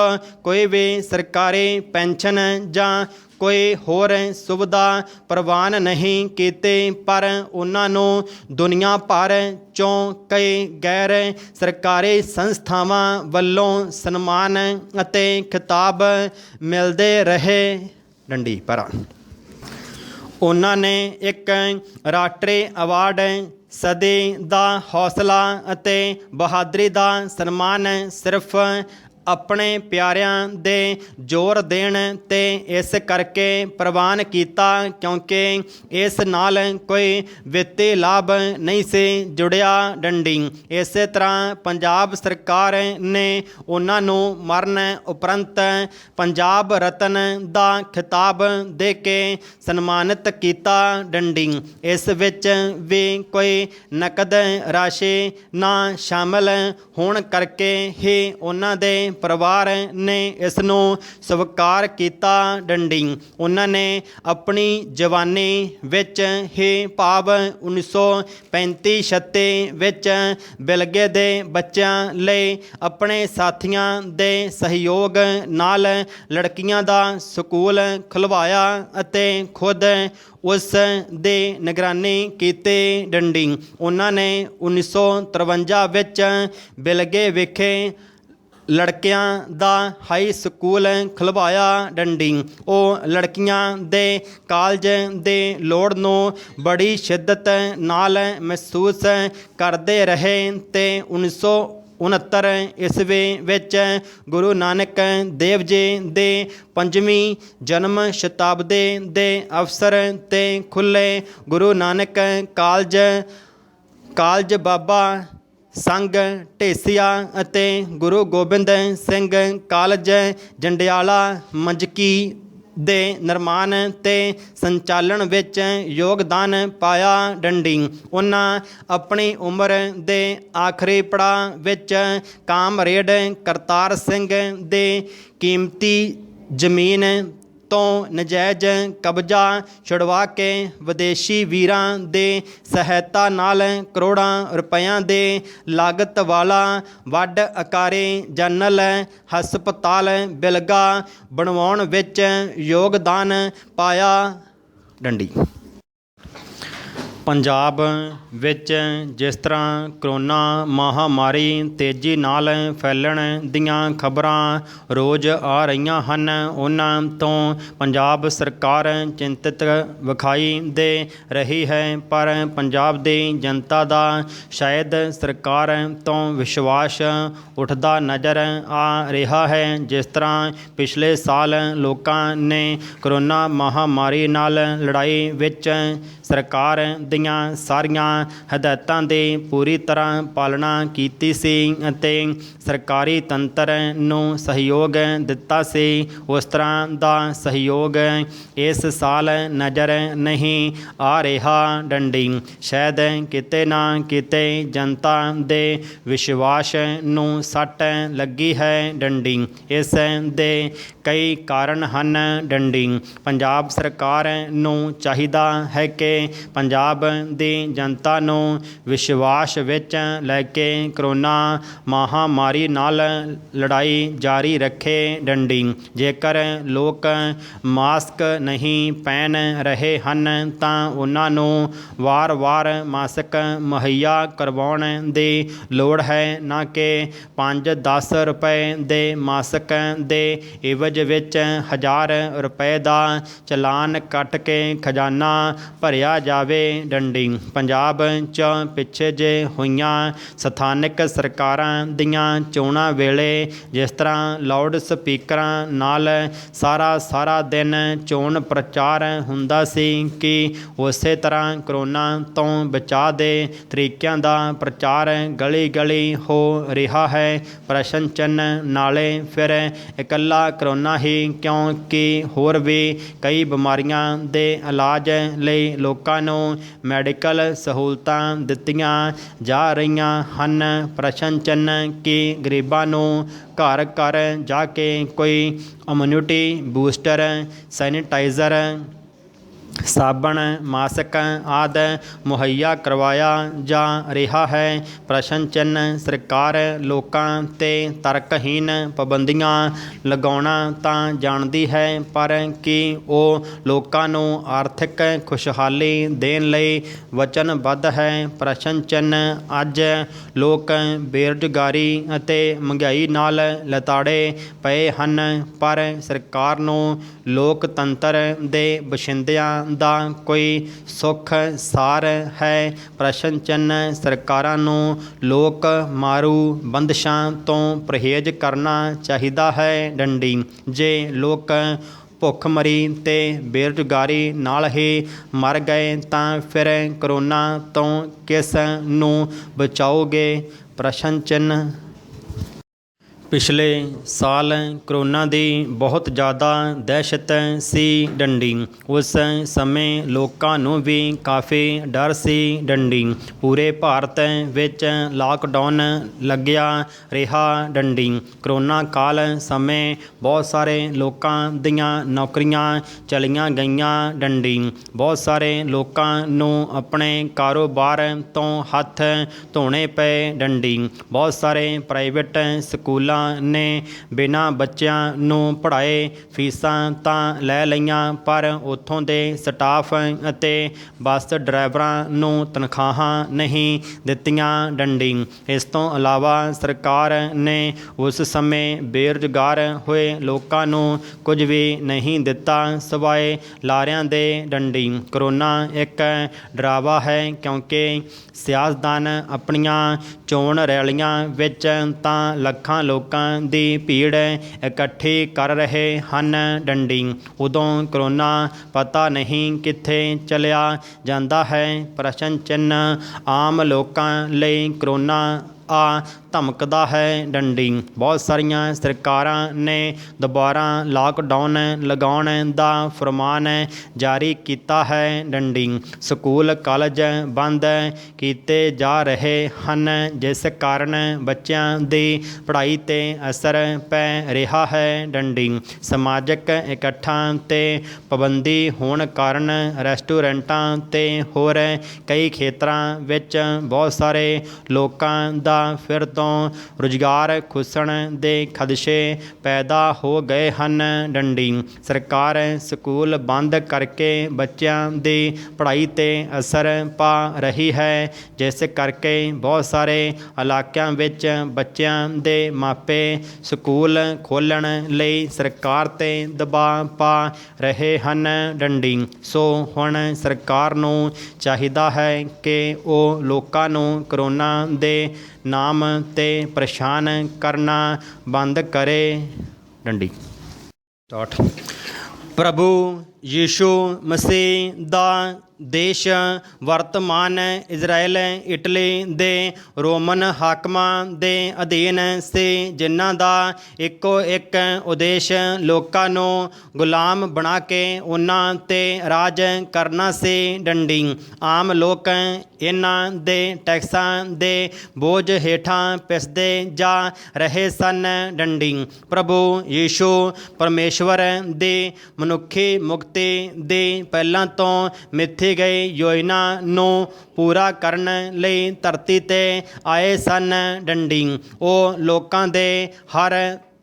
ਕੋਈ ਵੀ ਸਰਕਾਰੀ ਪੈਨਸ਼ਨ ਜਾਂ ਕੋਈ ਹੋਰ ਸੁਵਿਧਾ ਪ੍ਰਵਾਨ ਨਹੀਂ ਕੀਤੀ, ਪਰ ਉਹਨਾਂ ਨੂੰ ਦੁਨੀਆ ਭਰ 'ਚੋਂ ਕਈ ਗੈਰ ਸਰਕਾਰੀ ਸੰਸਥਾਵਾਂ ਵੱਲੋਂ ਸਨਮਾਨ ਅਤੇ ਖਿਤਾਬ ਮਿਲਦੇ ਰਹੇ। ਡੰਡੀ ਪਰ ਉਹਨਾਂ ਨੇ ਇੱਕ ਰਾਸ਼ਟਰੀ ਅਵਾਰਡ, ਸਦੀ ਦਾ ਹੌਸਲਾ ਅਤੇ ਬਹਾਦਰੀ ਦਾ ਸਨਮਾਨ ਸਿਰਫ ਆਪਣੇ ਪਿਆਰਿਆਂ ਦੇ ਜ਼ੋਰ ਦੇਣ 'ਤੇ ਇਸ ਕਰਕੇ ਪ੍ਰਵਾਨ ਕੀਤਾ ਕਿਉਂਕਿ ਇਸ ਨਾਲ ਕੋਈ ਵਿੱਤੀ ਲਾਭ ਨਹੀਂ ਸੀ ਜੁੜਿਆ। ਡੰਡੀ ਇਸੇ ਤਰ੍ਹਾਂ ਪੰਜਾਬ ਸਰਕਾਰ ਨੇ ਉਹਨਾਂ ਨੂੰ ਮਰਨ ਉਪਰੰਤ ਪੰਜਾਬ ਰਤਨ ਦਾ ਖਿਤਾਬ ਦੇ ਕੇ ਸਨਮਾਨਿਤ ਕੀਤਾ। ਡੰਡੀ ਇਸ ਵਿੱਚ ਵੀ ਕੋਈ ਨਕਦ ਰਾਸ਼ੀ ਨਾ ਸ਼ਾਮਲ ਹੋਣ ਕਰਕੇ ਹੀ ਉਹਨਾਂ ਦੇ ਪਰਿਵਾਰ ਨੇ ਇਸ ਨੂੰ ਸਵੀਕਾਰ ਕੀਤਾ। ਡੰਡੀ ਉਹਨਾਂ ਨੇ ਆਪਣੀ ਜਵਾਨੀ ਵਿੱਚ ਹੀ ਭਾਵ 1935-36 ਵਿੱਚ ਬਿਲਗੇ ਦੇ ਬੱਚਿਆਂ ਲਈ ਆਪਣੇ ਸਾਥੀਆਂ ਦੇ ਸਹਿਯੋਗ ਨਾਲ ਲੜਕੀਆਂ ਦਾ ਸਕੂਲ ਖੁਲਵਾਇਆ ਅਤੇ ਖੁਦ ਉਸ ਦੀ ਨਿਗਰਾਨੀ ਕੀਤੀ। ਡੰਡੀ ਉਹਨਾਂ ਨੇ 1953 ਵਿੱਚ ਬਿਲਗੇ ਵਿਖੇ ਲੜਕਿਆਂ ਦਾ ਹਾਈ ਸਕੂਲ ਖੁਲਵਾਇਆ। ਡੰਡੀ ਉਹ ਲੜਕੀਆਂ ਦੇ ਕਾਲਜ ਦੀ ਲੋੜ ਨੂੰ ਬੜੀ ਸ਼ਿੱਦਤ ਨਾਲ ਮਹਿਸੂਸ ਕਰਦੇ ਰਹੇ ਤੇ 1969 ਈਸਵੀ ਵਿੱਚ ਗੁਰੂ ਨਾਨਕ ਦੇਵ ਜੀ ਦੀ 5ਵੀਂ ਜਨਮ ਸ਼ਤਾਬਦੀ ਦੇ ਅਵਸਰ 'ਤੇ ਖੁੱਲ੍ਹੇ ਗੁਰੂ ਨਾਨਕ ਕਾਲਜ ਬਾਬਾ ਸੰਘ ਢੇਸੀਆਂ ਅਤੇ ਗੁਰੂ ਗੋਬਿੰਦ ਸਿੰਘ ਕਾਲਜ ਜੰਡਿਆਲਾ ਮੰਝਕੀ ਦੇ ਨਿਰਮਾਣ ਤੇ ਸੰਚਾਲਨ ਵਿੱਚ ਯੋਗਦਾਨ ਪਾਇਆ। ਡੰਡੀ ਉਹਨਾਂ ਆਪਣੀ ਉਮਰ ਦੇ ਆਖਰੀ ਪੜਾਅ ਵਿੱਚ ਕਾਮਰੇਡ ਕਰਤਾਰ ਸਿੰਘ ਦੇ ਕੀਮਤੀ ਜ਼ਮੀਨ ਤੋਂ ਨਜਾਇਜ਼ ਕਬਜ਼ਾ ਛੁਡਵਾ ਕੇ ਵਿਦੇਸ਼ੀ ਵੀਰਾਂ ਦੇ ਸਹਾਇਤਾ ਨਾਲ ਕਰੋੜਾਂ ਰੁਪਇਆਂ ਦੇ ਲਾਗਤ ਵਾਲਾ ਵੱਡ ਆਕਾਰੀ ਜਨਰਲ ਹਸਪਤਾਲ ਬਿਲਗਾ ਬਣਵਾਉਣ ਵਿੱਚ ਯੋਗਦਾਨ ਪਾਇਆ। ਡੰਡੀ ਪੰਜਾਬ ਵਿੱਚ ਜਿਸ ਤਰ੍ਹਾਂ ਕਰੋਨਾ ਮਹਾਮਾਰੀ ਤੇਜ਼ੀ ਨਾਲ ਫੈਲਣ ਦੀਆਂ ਖਬਰਾਂ ਰੋਜ਼ ਆ ਰਹੀਆਂ ਹਨ, ਉਹਨਾਂ ਤੋਂ ਪੰਜਾਬ ਸਰਕਾਰ ਚਿੰਤਿਤ ਵਿਖਾਈ ਦੇ ਰਹੀ ਹੈ। ਪਰ ਪੰਜਾਬ ਦੀ ਜਨਤਾ ਦਾ ਸ਼ਾਇਦ ਸਰਕਾਰ ਤੋਂ ਵਿਸ਼ਵਾਸ ਉੱਠਦਾ ਨਜ਼ਰ ਆ ਰਿਹਾ ਹੈ। ਜਿਸ ਤਰ੍ਹਾਂ ਪਿਛਲੇ ਸਾਲ ਲੋਕਾਂ ਨੇ ਕਰੋਨਾ ਮਹਾਮਾਰੀ ਨਾਲ ਲੜਾਈ ਵਿੱਚ ਸਰਕਾਰ ਦੀਆਂ ਸਾਰੀਆਂ ਹਦਾਇਤਾਂ ਦੀ ਪੂਰੀ ਤਰ੍ਹਾਂ ਪਾਲਣਾ ਕੀਤੀ ਸੀ ਅਤੇ ਸਰਕਾਰੀ ਤੰਤਰ ਨੂੰ ਸਹਿਯੋਗ ਦਿੱਤਾ ਸੀ, ਉਸ ਤਰ੍ਹਾਂ ਦਾ ਸਹਿਯੋਗ ਇਸ ਸਾਲ ਨਜ਼ਰ ਨਹੀਂ ਆ ਰਿਹਾ। ਡੰਡੀ ਸ਼ਾਇਦ ਕਿਤੇ ਨਾ ਕਿਤੇ ਜਨਤਾ ਦੇ ਵਿਸ਼ਵਾਸ ਨੂੰ ਸੱਟ ਲੱਗੀ ਹੈ। ਡੰਡੀ ਇਸ ਦੇ ਕਈ ਕਾਰਨ ਹਨ। ਡੰਡੀ ਪੰਜਾਬ ਸਰਕਾਰ ਨੂੰ ਚਾਹੀਦਾ ਹੈ ਕਿ ਪੰਜਾਬ ਦੀ ਜਨਤਾ ਨੂੰ ਵਿਸ਼ਵਾਸ ਵਿੱਚ ਲੈ ਕੇ ਕਰੋਨਾ ਮਹਾਮਾਰੀ ਨਾਲ ਲੜਾਈ ਜਾਰੀ ਰੱਖੇ। ਡੰਡੀ ਜੇਕਰ ਲੋਕ ਮਾਸਕ ਨਹੀਂ ਪਹਿਨ ਰਹੇ ਹਨ ਤਾਂ ਉਹਨਾਂ ਨੂੰ ਵਾਰ-ਵਾਰ ਮਾਸਕ ਮੁਹੱਈਆ ਕਰਵਾਉਣ ਦੀ ਲੋੜ ਹੈ, ਨਾ ਕਿ 5-10 ਰੁਪਏ ਦੇ ਮਾਸਕ ਦੇ ਇਵਜ਼ ਵਿੱਚ 1000 ਰੁਪਏ ਦਾ ਚਲਾਨ ਕੱਟ ਕੇ ਖਜ਼ਾਨਾ ਭਰਿਆ ਜਾਵੇ। ਡੰਡੀ ਪੰਜਾਬ 'ਚ ਪਿੱਛੇ ਜੇ ਹੋਈਆਂ ਸਥਾਨਕ ਸਰਕਾਰਾਂ ਦੀਆਂ ਚੋਣਾਂ ਵੇਲੇ ਜਿਸ ਤਰ੍ਹਾਂ ਲਾਊਡ ਸਪੀਕਰਾਂ ਨਾਲ ਸਾਰਾ ਦਿਨ ਚੋਣ ਪ੍ਰਚਾਰ ਹੁੰਦਾ ਸੀ, ਕਿ ਉਸੇ ਤਰ੍ਹਾਂ ਕਰੋਨਾ ਤੋਂ ਬਚਾਅ ਦੇ ਤਰੀਕਿਆਂ ਦਾ ਪ੍ਰਚਾਰ ਗਲੀ ਹੋ ਰਿਹਾ ਹੈ। ਪ੍ਰਸ਼ਨ ਚਿੰਨ੍ਹ ਨਾਲੇ ਫਿਰ ਇਕੱਲਾ ਕਰੋਨਾ ਹੀ, ਕਿਉਂਕਿ ਹੋਰ ਵੀ ਕਈ ਬਿਮਾਰੀਆਂ ਦੇ ਇਲਾਜ ਲਈ ਲੋਕਾਂ ਨੂੰ ਮੈਡੀਕਲ ਸਹੂਲਤਾਂ ਦਿੱਤੀਆਂ ਜਾ ਰਹੀਆਂ ਹਨ। ਪ੍ਰਸ਼ਨ ਚਿੰਨ੍ਹ ਕਿ ਗਰੀਬਾਂ ਨੂੰ ਘਰ ਜਾ ਕੇ ਕੋਈ ਇਮਿਊਨਿਟੀ ਬੂਸਟਰ, ਸੈਨੀਟਾਈਜ਼ਰ, ਸਾਬਣ, ਮਾਸਕ ਆਦਿ ਮੁਹੱਈਆ ਕਰਵਾਇਆ ਜਾ ਰਿਹਾ ਹੈ। ਪ੍ਰਸ਼ਨ ਚਿੰਨ੍ਹ ਸਰਕਾਰ ਲੋਕਾਂ 'ਤੇ ਤਰਕਹੀਨ ਪਾਬੰਦੀਆਂ ਲਗਾਉਣਾ ਤਾਂ ਜਾਣਦੀ ਹੈ, ਪਰ ਕੀ ਉਹ ਲੋਕਾਂ ਨੂੰ ਆਰਥਿਕ ਖੁਸ਼ਹਾਲੀ ਦੇਣ ਲਈ ਵਚਨਬੱਧ ਹੈ? ਪ੍ਰਸ਼ਨ ਚਿੰਨ੍ਹ ਅੱਜ ਲੋਕ ਬੇਰੁਜ਼ਗਾਰੀ ਅਤੇ ਮਹਿੰਗਾਈ ਨਾਲ ਲਤਾੜੇ ਪਏ ਹਨ, ਪਰ ਸਰਕਾਰ ਨੂੰ ਲੋਕਤੰਤਰ ਦੇ ਬਸ਼ਿੰਦਿਆਂ ਦਾ ਕੋਈ ਸੁੱਖ ਸਾਰ ਹੈ? ਪ੍ਰਸ਼ਨ ਚਿੰਨ੍ਹ ਸਰਕਾਰਾਂ ਨੂੰ ਲੋਕ ਮਾਰੂ ਬੰਦਸ਼ਾਂ ਤੋਂ ਪਰਹੇਜ਼ ਕਰਨਾ ਚਾਹੀਦਾ ਹੈ। ਡੰਡੀ ਜੇ ਲੋਕ ਭੁੱਖਮਰੀ ਤੇ ਬੇਰੁਜ਼ਗਾਰੀ ਨਾਲ ਹੀ ਮਰ ਗਏ ਤਾਂ ਫਿਰ ਕਰੋਨਾ ਤੋਂ ਕਿਸ ਨੂੰ ਬਚਾਓਗੇ? ਪ੍ਰਸ਼ਨ ਚਿੰਨ੍ਹ ਪਿਛਲੇ ਸਾਲ ਕਰੋਨਾ ਦੀ ਬਹੁਤ ਜ਼ਿਆਦਾ ਦਹਿਸ਼ਤ ਸੀ। ਡੰਡੀ ਉਸ ਸਮੇਂ ਲੋਕਾਂ ਨੂੰ ਵੀ ਕਾਫੀ ਡਰ ਸੀ। ਡੰਡੀ ਪੂਰੇ ਭਾਰਤ ਵਿੱਚ ਲਾਕਡਾਊਨ ਲੱਗਿਆ ਰਿਹਾ। ਡੰਡੀ ਕਰੋਨਾ ਕਾਲ ਸਮੇਂ ਬਹੁਤ ਸਾਰੇ ਲੋਕਾਂ ਦੀਆਂ ਨੌਕਰੀਆਂ ਚਲੀਆਂ ਗਈਆਂ। ਡੰਡੀ ਬਹੁਤ ਸਾਰੇ ਲੋਕਾਂ ਨੂੰ ਆਪਣੇ ਕਾਰੋਬਾਰ ਤੋਂ ਹੱਥ ਧੋਣੇ ਪਏ। ਡੰਡੀ ਬਹੁਤ ਸਾਰੇ ਪ੍ਰਾਈਵੇਟ ਸਕੂਲਾਂ ਨੇ ਬਿਨਾਂ ਬੱਚਿਆਂ ਨੂੰ ਪੜ੍ਹਾਏ ਫੀਸਾਂ ਤਾਂ ਲੈ ਲਈਆਂ, ਪਰ ਉੱਥੋਂ ਦੇ ਸਟਾਫ ਅਤੇ ਬੱਸ ਡਰਾਈਵਰਾਂ ਨੂੰ ਤਨਖਾਹਾਂ ਨਹੀਂ ਦਿੱਤੀਆਂ। ਡੰਡੀ ਇਸ ਤੋਂ ਇਲਾਵਾ ਸਰਕਾਰ ਨੇ ਉਸ ਸਮੇਂ ਬੇਰੁਜ਼ਗਾਰ ਹੋਏ ਲੋਕਾਂ ਨੂੰ ਕੁਝ ਵੀ ਨਹੀਂ ਦਿੱਤਾ ਸਿਵਾਏ ਲਾਰਿਆਂ ਦੇ। ਡੰਡੀ ਕਰੋਨਾ ਇੱਕ ਡਰਾਵਾ ਹੈ, ਕਿਉਂਕਿ ਸਿਆਸਤਦਾਨ ਆਪਣੀਆਂ ਚੋਣ ਰੈਲੀਆਂ ਵਿੱਚ ਤਾਂ ਲੱਖਾਂ ਲੋਕਾਂ ਦੀ ਭੀੜ ਇਕੱਠੀ ਕਰ ਰਹੇ ਹਨ। ਡੰਡੀ ਉਦੋਂ ਕਰੋਨਾ ਪਤਾ ਨਹੀਂ ਕਿੱਥੇ ਚਲਿਆ ਜਾਂਦਾ ਹੈ। ਪ੍ਰਸ਼ਨ ਚਿੰਨ੍ਹ ਆਮ ਲੋਕਾਂ ਲਈ ਕਰੋਨਾ ਆ ਧਮਕਦਾ ਹੈ। ਡੰਡੀ ਬਹੁਤ ਸਾਰੀਆਂ ਸਰਕਾਰਾਂ ਨੇ ਦੁਬਾਰਾ ਲਾਕਡਾਊਨ ਲਗਾਉਣ ਦਾ ਫਰਮਾਨ ਜਾਰੀ ਕੀਤਾ ਹੈ। ਡੰਡੀ ਸਕੂਲ ਕਾਲਜ ਬੰਦ ਕੀਤੇ ਜਾ ਰਹੇ ਹਨ, ਜਿਸ ਕਾਰਨ ਬੱਚਿਆਂ ਦੀ ਪੜ੍ਹਾਈ 'ਤੇ ਅਸਰ ਪੈ ਰਿਹਾ ਹੈ। ਡੰਡੀ ਸਮਾਜਿਕ ਇਕੱਠਾਂ 'ਤੇ ਪਾਬੰਦੀ ਹੋਣ ਕਾਰਨ ਰੈਸਟੋਰੈਂਟਾਂ ਅਤੇ ਹੋਰ ਕਈ ਖੇਤਰਾਂ ਵਿੱਚ ਬਹੁਤ ਸਾਰੇ ਲੋਕਾਂ ਦਾ ਦਾ ਫਿਰ ਤੋਂ ਰੁਜ਼ਗਾਰ ਖੁੱਸਣ ਦੇ ਖਦਸ਼ੇ ਪੈਦਾ ਹੋ ਗਏ ਹਨ। ਡੰਡੀ ਸਰਕਾਰ ਸਕੂਲ ਬੰਦ ਕਰਕੇ ਬੱਚਿਆਂ ਦੀ ਪੜ੍ਹਾਈ 'ਤੇ ਅਸਰ ਪਾ ਰਹੀ ਹੈ, ਜਿਸ ਕਰਕੇ ਬਹੁਤ ਸਾਰੇ ਇਲਾਕਿਆਂ ਵਿੱਚ ਬੱਚਿਆਂ ਦੇ ਮਾਪੇ ਸਕੂਲ ਖੋਲ੍ਹਣ ਲਈ ਸਰਕਾਰ 'ਤੇ ਦਬਾਅ ਪਾ ਰਹੇ ਹਨ। ਡੰਡੀ ਸੋ ਹੁਣ ਸਰਕਾਰ ਨੂੰ ਚਾਹੀਦਾ ਹੈ ਕਿ ਉਹ ਲੋਕਾਂ ਨੂੰ ਕਰੋਨਾ ਦੇ ਨਾਮ 'ਤੇ ਪਰੇਸ਼ਾਨ ਕਰਨਾ ਬੰਦ ਕਰੇ। ਡੰਡੀ ਸਟਾਰਟ। ਪ੍ਰਭੂ ਯੀਸ਼ੂ ਮਸੀਹ ਦਾ ਦੇਸ਼ ਵਰਤਮਾਨ ਇਜ਼ਰਾਈਲ ਇਟਲੀ ਦੇ ਰੋਮਨ ਹਾਕਮਾਂ ਦੇ ਅਧੀਨ ਸੀ, ਜਿਨ੍ਹਾਂ ਦਾ ਇੱਕੋ ਇੱਕ ਉਦੇਸ਼ ਲੋਕਾਂ ਨੂੰ ਗੁਲਾਮ ਬਣਾ ਕੇ ਉਹਨਾਂ 'ਤੇ ਰਾਜ ਕਰਨਾ ਸੀ। ਡੰਡੀ ਆਮ ਲੋਕ ਇਹਨਾਂ ਦੇ ਟੈਕਸਾਂ ਦੇ ਬੋਝ ਹੇਠਾਂ ਪਿਸਦੇ ਜਾ ਰਹੇ ਸਨ। ਡੰਡੀ ਪ੍ਰਭੂ ਯੀਸ਼ੂ ਪਰਮੇਸ਼ਵਰ ਦੀ ਮਨੁੱਖੀ ਮੁਕਤੀ ਦੀ ਪਹਿਲਾਂ ਤੋਂ ਮਿੱਥੀ ਗਈ ਯੋਜਨਾ ਨੂੰ ਪੂਰਾ ਕਰਨ ਲਈ ਧਰਤੀ 'ਤੇ ਆਏ ਸਨ। ਡੰਡੀ ਉਹ ਲੋਕਾਂ ਦੇ ਹਰ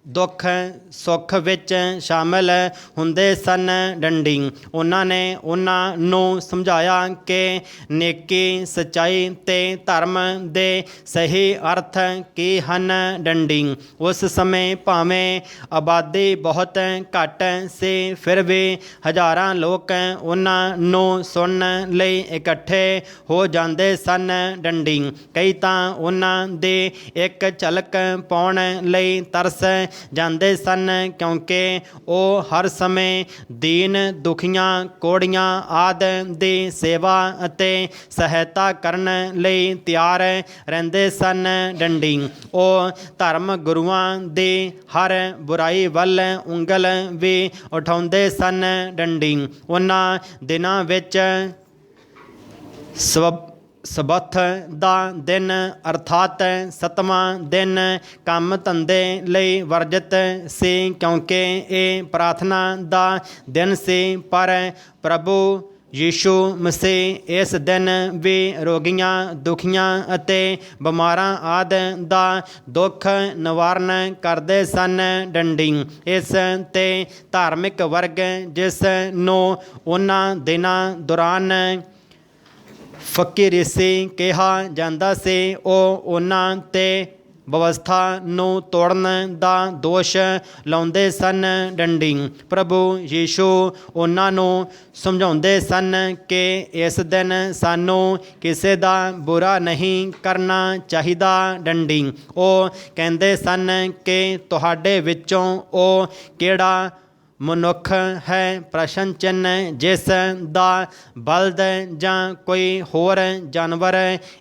ਦੁੱਖ ਸੁੱਖ ਵਿੱਚ ਸ਼ਾਮਿਲ ਹੁੰਦੇ ਸਨ। ਡੰਡੀ ਉਹਨਾਂ ਨੇ ਉਹਨਾਂ ਨੂੰ ਸਮਝਾਇਆ ਕਿ ਨੇਕੀ, ਸੱਚਾਈ ਅਤੇ ਧਰਮ ਦੇ ਸਹੀ ਅਰਥ ਕੀ ਹਨ। ਡੰਡੀ ਉਸ ਸਮੇਂ ਭਾਵੇਂ ਆਬਾਦੀ ਬਹੁਤ ਘੱਟ ਸੀ, ਫਿਰ ਵੀ ਹਜ਼ਾਰਾਂ ਲੋਕ ਉਹਨਾਂ ਨੂੰ ਸੁਣਨ ਲਈ ਇਕੱਠੇ ਹੋ ਜਾਂਦੇ ਸਨ। ਡੰਡੀ ਕਈ ਤਾਂ ਉਹਨਾਂ ਦੀ ਇੱਕ ਝਲਕ ਪਾਉਣ ਲਈ ਤਰਸ ਜਾਂਦੇ ਸਨ, ਕਿਉਂਕਿ ਉਹ ਹਰ ਸਮੇਂ ਦੀਨ ਦੁਖੀਆਂ, ਕੋੜੀਆਂ ਆਦਿ ਦੀ ਸੇਵਾ ਅਤੇ ਸਹਾਇਤਾ ਕਰਨ ਲਈ ਤਿਆਰ ਰਹਿੰਦੇ ਸਨ। ਡੰਡੀ ਉਹ ਧਰਮ ਗੁਰੂਆਂ ਦੀ ਹਰ ਬੁਰਾਈ ਵੱਲ ਉਂਗਲ ਵੀ ਉਠਾਉਂਦੇ ਸਨ। ਡੰਡੀ ਉਹਨਾਂ ਦਿਨਾਂ ਵਿੱਚ ਸਬਤ ਦਾ ਦਿਨ ਅਰਥਾਤ 7ਵਾਂ ਦਿਨ ਕੰਮ ਧੰਦੇ ਲਈ ਵਰਜਿਤ ਸੀ, ਕਿਉਂਕਿ ਇਹ ਪ੍ਰਾਰਥਨਾ ਦਾ ਦਿਨ ਸੀ। ਪਰ ਪ੍ਰਭੂ ਯੀਸ਼ੂ ਮਸੀਹ ਇਸ ਦਿਨ ਵੀ ਰੋਗੀਆਂ, ਦੁਖੀਆਂ ਅਤੇ ਬਿਮਾਰਾਂ ਆਦਿ ਦਾ ਦੁੱਖ ਨਿਵਾਰਨ ਕਰਦੇ ਸਨ। ਡੰਡੀ ਇਸ 'ਤੇ ਧਾਰਮਿਕ ਵਰਗ, ਜਿਸ ਨੂੰ ਉਹਨਾਂ ਦਿਨਾਂ ਦੌਰਾਨ ਫਕੀਰੀਸੀ ਕਿਹਾ ਜਾਂਦਾ ਸੀ, ਉਹ ਉਹਨਾਂ 'ਤੇ ਵਿਵਸਥਾ ਨੂੰ ਤੋੜਨ ਦਾ ਦੋਸ਼ ਲਾਉਂਦੇ ਸਨ। ਡੰਡੀ ਪ੍ਰਭੂ ਯੀਸ਼ੂ ਉਹਨਾਂ ਨੂੰ ਸਮਝਾਉਂਦੇ ਸਨ ਕਿ ਇਸ ਦਿਨ ਸਾਨੂੰ ਕਿਸੇ ਦਾ ਬੁਰਾ ਨਹੀਂ ਕਰਨਾ ਚਾਹੀਦਾ। ਡੰਡੀ ਉਹ ਕਹਿੰਦੇ ਸਨ ਕਿ ਤੁਹਾਡੇ ਵਿੱਚੋਂ ਉਹ ਕਿਹੜਾ ਮਨੁੱਖ ਹੈ ਪ੍ਰਸ਼ਨ ਚਿੰਨ੍ਹ ਜਿਸ ਦਾ ਬਲਦ ਜਾਂ ਕੋਈ ਹੋਰ ਜਾਨਵਰ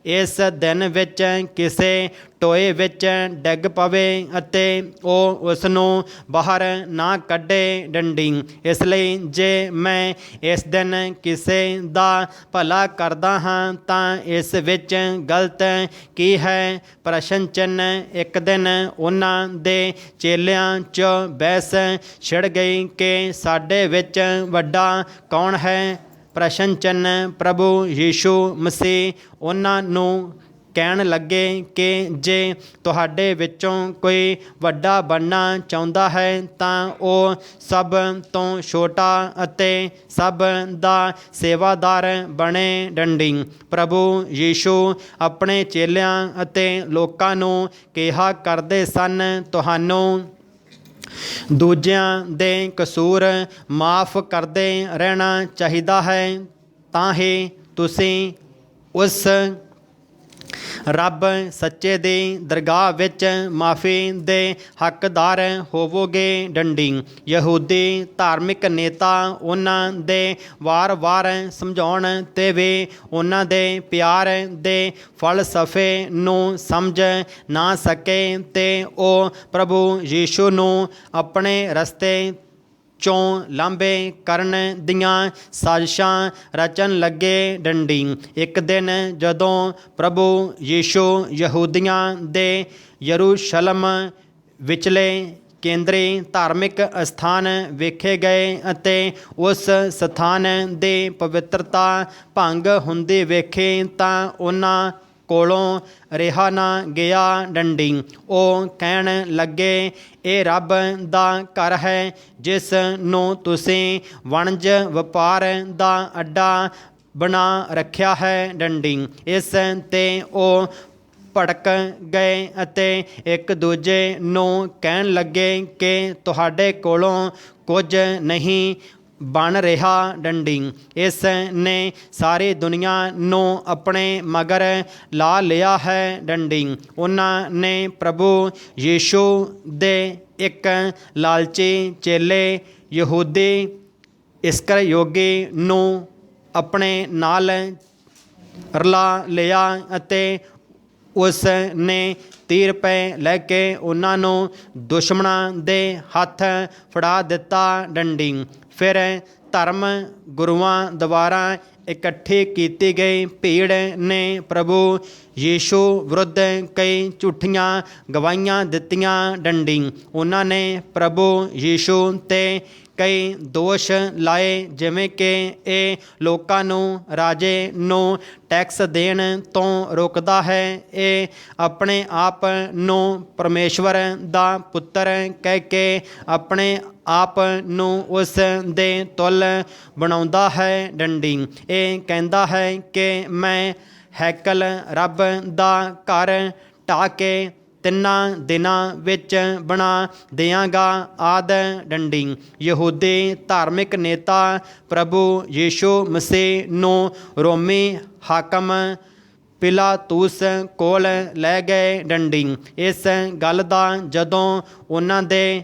ਇਸ ਦਿਨ ਵਿੱਚ ਕਿਸੇ ਟੋਏ ਵਿੱਚ ਡਿੱਗ ਪਵੇ ਅਤੇ ਉਹ ਉਸ ਨੂੰ ਬਾਹਰ ਨਾ ਕੱਢੇ। ਡੰਡੀ ਇਸ ਲਈ ਜੇ ਮੈਂ ਇਸ ਦਿਨ ਕਿਸੇ ਦਾ ਭਲਾ ਕਰਦਾ ਹਾਂ ਤਾਂ ਇਸ ਵਿੱਚ ਗਲਤ ਕੀ ਹੈ ਪ੍ਰਸ਼ਨ ਚਿੰਨ੍ਹ। ਇੱਕ ਦਿਨ ਉਹਨਾਂ ਦੇ ਚੇਲਿਆਂ 'ਚ ਬਹਿਸ ਛਿੜ ਗਈ ਕਿ ਸਾਡੇ ਵਿੱਚ ਵੱਡਾ ਕੌਣ ਹੈ ਪ੍ਰਸ਼ਨ ਚਿੰਨ੍ਹ। ਪ੍ਰਭੂ ਯੀਸ਼ੂ ਮਸੀਹ ਉਹਨਾਂ ਨੂੰ ਕਹਿਣ ਲੱਗੇ ਕਿ ਜੇ ਤੁਹਾਡੇ ਵਿੱਚੋਂ ਕੋਈ ਵੱਡਾ ਬਣਨਾ ਚਾਹੁੰਦਾ ਹੈ ਤਾਂ ਉਹ ਸਭ ਤੋਂ ਛੋਟਾ ਅਤੇ ਸਭ ਦਾ ਸੇਵਾਦਾਰ ਬਣੇ। ਡੰਡੀ ਪ੍ਰਭੂ ਯੀਸ਼ੂ ਆਪਣੇ ਚੇਲਿਆਂ ਅਤੇ ਲੋਕਾਂ ਨੂੰ ਕਿਹਾ ਕਰਦੇ ਸਨ, ਤੁਹਾਨੂੰ ਦੂਜਿਆਂ ਦੇ ਕਸੂਰ ਮਾਫ਼ ਕਰਦੇ ਰਹਿਣਾ ਚਾਹੀਦਾ ਹੈ, ਤਾਂ ਹੀ ਤੁਸੀਂ ਉਸ ਰੱਬ ਸੱਚੇ ਦੀ ਦਰਗਾਹ ਵਿੱਚ ਮਾਫ਼ੀ ਦੇ ਹੱਕਦਾਰ ਹੋਵੋਗੇ। ਡੰਡੀ ਯਹੂਦੀ ਧਾਰਮਿਕ ਨੇਤਾ ਉਹਨਾਂ ਦੇ ਵਾਰ-ਵਾਰ ਸਮਝਾਉਣ 'ਤੇ ਵੀ ਉਹਨਾਂ ਦੇ ਪਿਆਰ ਦੇ ਫਲਸਫੇ ਨੂੰ ਸਮਝ ਨਾ ਸਕੇ ਅਤੇ ਉਹ ਪ੍ਰਭੂ ਯੀਸ਼ੂ ਨੂੰ ਆਪਣੇ ਰਸਤੇ 'ਚੋਂ ਲਾਂਭੇ ਕਰਨ ਦੀਆਂ ਸਾਜ਼ਿਸ਼ਾਂ ਰਚਣ ਲੱਗੇ। ਡੰਡੀ ਇੱਕ ਦਿਨ ਜਦੋਂ ਪ੍ਰਭੂ ਯੀਸ਼ੂ ਯਹੂਦੀਆਂ ਦੇ ਯਰੂਸ਼ਲਮ ਵਿਚਲੇ ਕੇਂਦਰੀ ਧਾਰਮਿਕ ਅਸਥਾਨ ਵੇਖੇ ਗਏ ਅਤੇ ਉਸ ਸਥਾਨ ਦੀ ਪਵਿੱਤਰਤਾ ਭੰਗ ਹੁੰਦੀ ਵੇਖੀ ਤਾਂ ਉਹਨਾਂ ਕੋਲੋਂ ਰਿਹਾ ਨਾ ਗਿਆ ਡੰਡੀ। ਉਹ ਕਹਿਣ ਲੱਗੇ, ਇਹ ਰੱਬ ਦਾ ਘਰ ਹੈ ਜਿਸ ਨੂੰ ਤੁਸੀਂ ਵਣਜ ਵਪਾਰ ਦਾ ਅੱਡਾ ਬਣਾ ਰੱਖਿਆ ਹੈ ਡੰਡੀ। ਇਸ 'ਤੇ ਉਹ ਭੜਕ ਗਏ ਅਤੇ ਇੱਕ ਦੂਜੇ ਨੂੰ ਕਹਿਣ ਲੱਗੇ ਕਿ ਤੁਹਾਡੇ ਕੋਲੋਂ ਕੁਝ ਨਹੀਂ ਬਣ ਰਿਹਾ ਡੰਡੀ। ਇਸ ਨੇ ਸਾਰੀ ਦੁਨੀਆ ਨੂੰ ਆਪਣੇ ਮਗਰ ਲਾ ਲਿਆ ਹੈ ਡੰਡੀ। ਉਹਨਾਂ ਨੇ ਪ੍ਰਭੂ ਯੀਸ਼ੂ ਦੇ ਇੱਕ ਲਾਲਚੀ ਚੇਲੇ ਯਹੂਦੀ ਇਸਕਰਯੋਗੀ ਨੂੰ ਆਪਣੇ ਨਾਲ ਰਲਾ ਲਿਆ ਅਤੇ ਉਸ ਨੇ 30 ਰੁਪਏ ਲੈ ਕੇ ਉਹਨਾਂ ਨੂੰ ਦੁਸ਼ਮਣਾਂ ਦੇ ਹੱਥ ਫੜਾ ਦਿੱਤਾ ਡੰਡੀ। ਫਿਰ ਧਰਮ ਗੁਰੂਆਂ ਦੁਆਰਾ ਇਕੱਠੀ ਕੀਤੀ ਗਈ ਭੀੜ ਨੇ ਪ੍ਰਭੂ ਯੀਸ਼ੂ ਵਿਰੁੱਧ ਕਈ ਝੂਠੀਆਂ ਗਵਾਹੀਆਂ ਦਿੱਤੀਆਂ ਡੰਡੀ। ਉਹਨਾਂ ਨੇ ਪ੍ਰਭੂ ਯੀਸ਼ੂ 'ਤੇ ਕਈ ਦੋਸ਼ ਲਾਏ, ਜਿਵੇਂ ਕਿ ਇਹ ਲੋਕਾਂ ਨੂੰ ਰਾਜੇ ਨੂੰ ਟੈਕਸ ਦੇਣ ਤੋਂ ਰੋਕਦਾ ਹੈ, ਇਹ ਆਪਣੇ ਆਪ ਨੂੰ ਪਰਮੇਸ਼ਵਰ ਦਾ ਪੁੱਤਰ ਕਹਿ ਕੇ ਆਪਣੇ ਆਪ ਨੂੰ ਉਸ ਦੇ ਤੁੱਲ ਬਣਾਉਂਦਾ ਹੈ ਡੰਡੀ। ਇਹ ਕਹਿੰਦਾ ਹੈ ਕਿ ਮੈਂ ਹੈਕਲ ਰੱਬ ਦਾ ਘਰ ਢਾਹ ਕੇ 3 ਦਿਨਾਂ ਵਿੱਚ ਬਣਾ ਦਿਆਂਗਾ ਆਦਿ ਡੰਡੀ। ਯਹੂਦੀ ਧਾਰਮਿਕ ਨੇਤਾ ਪ੍ਰਭੂ ਯੀਸ਼ੂ ਮਸੀਹ ਨੂੰ ਰੋਮੀ ਹਾਕਮ ਪਿਲਾਤੂਸ ਕੋਲ ਲੈ ਗਏ ਡੰਡੀ। ਇਸ ਗੱਲ ਦਾ ਜਦੋਂ ਉਹਨਾਂ ਦੇ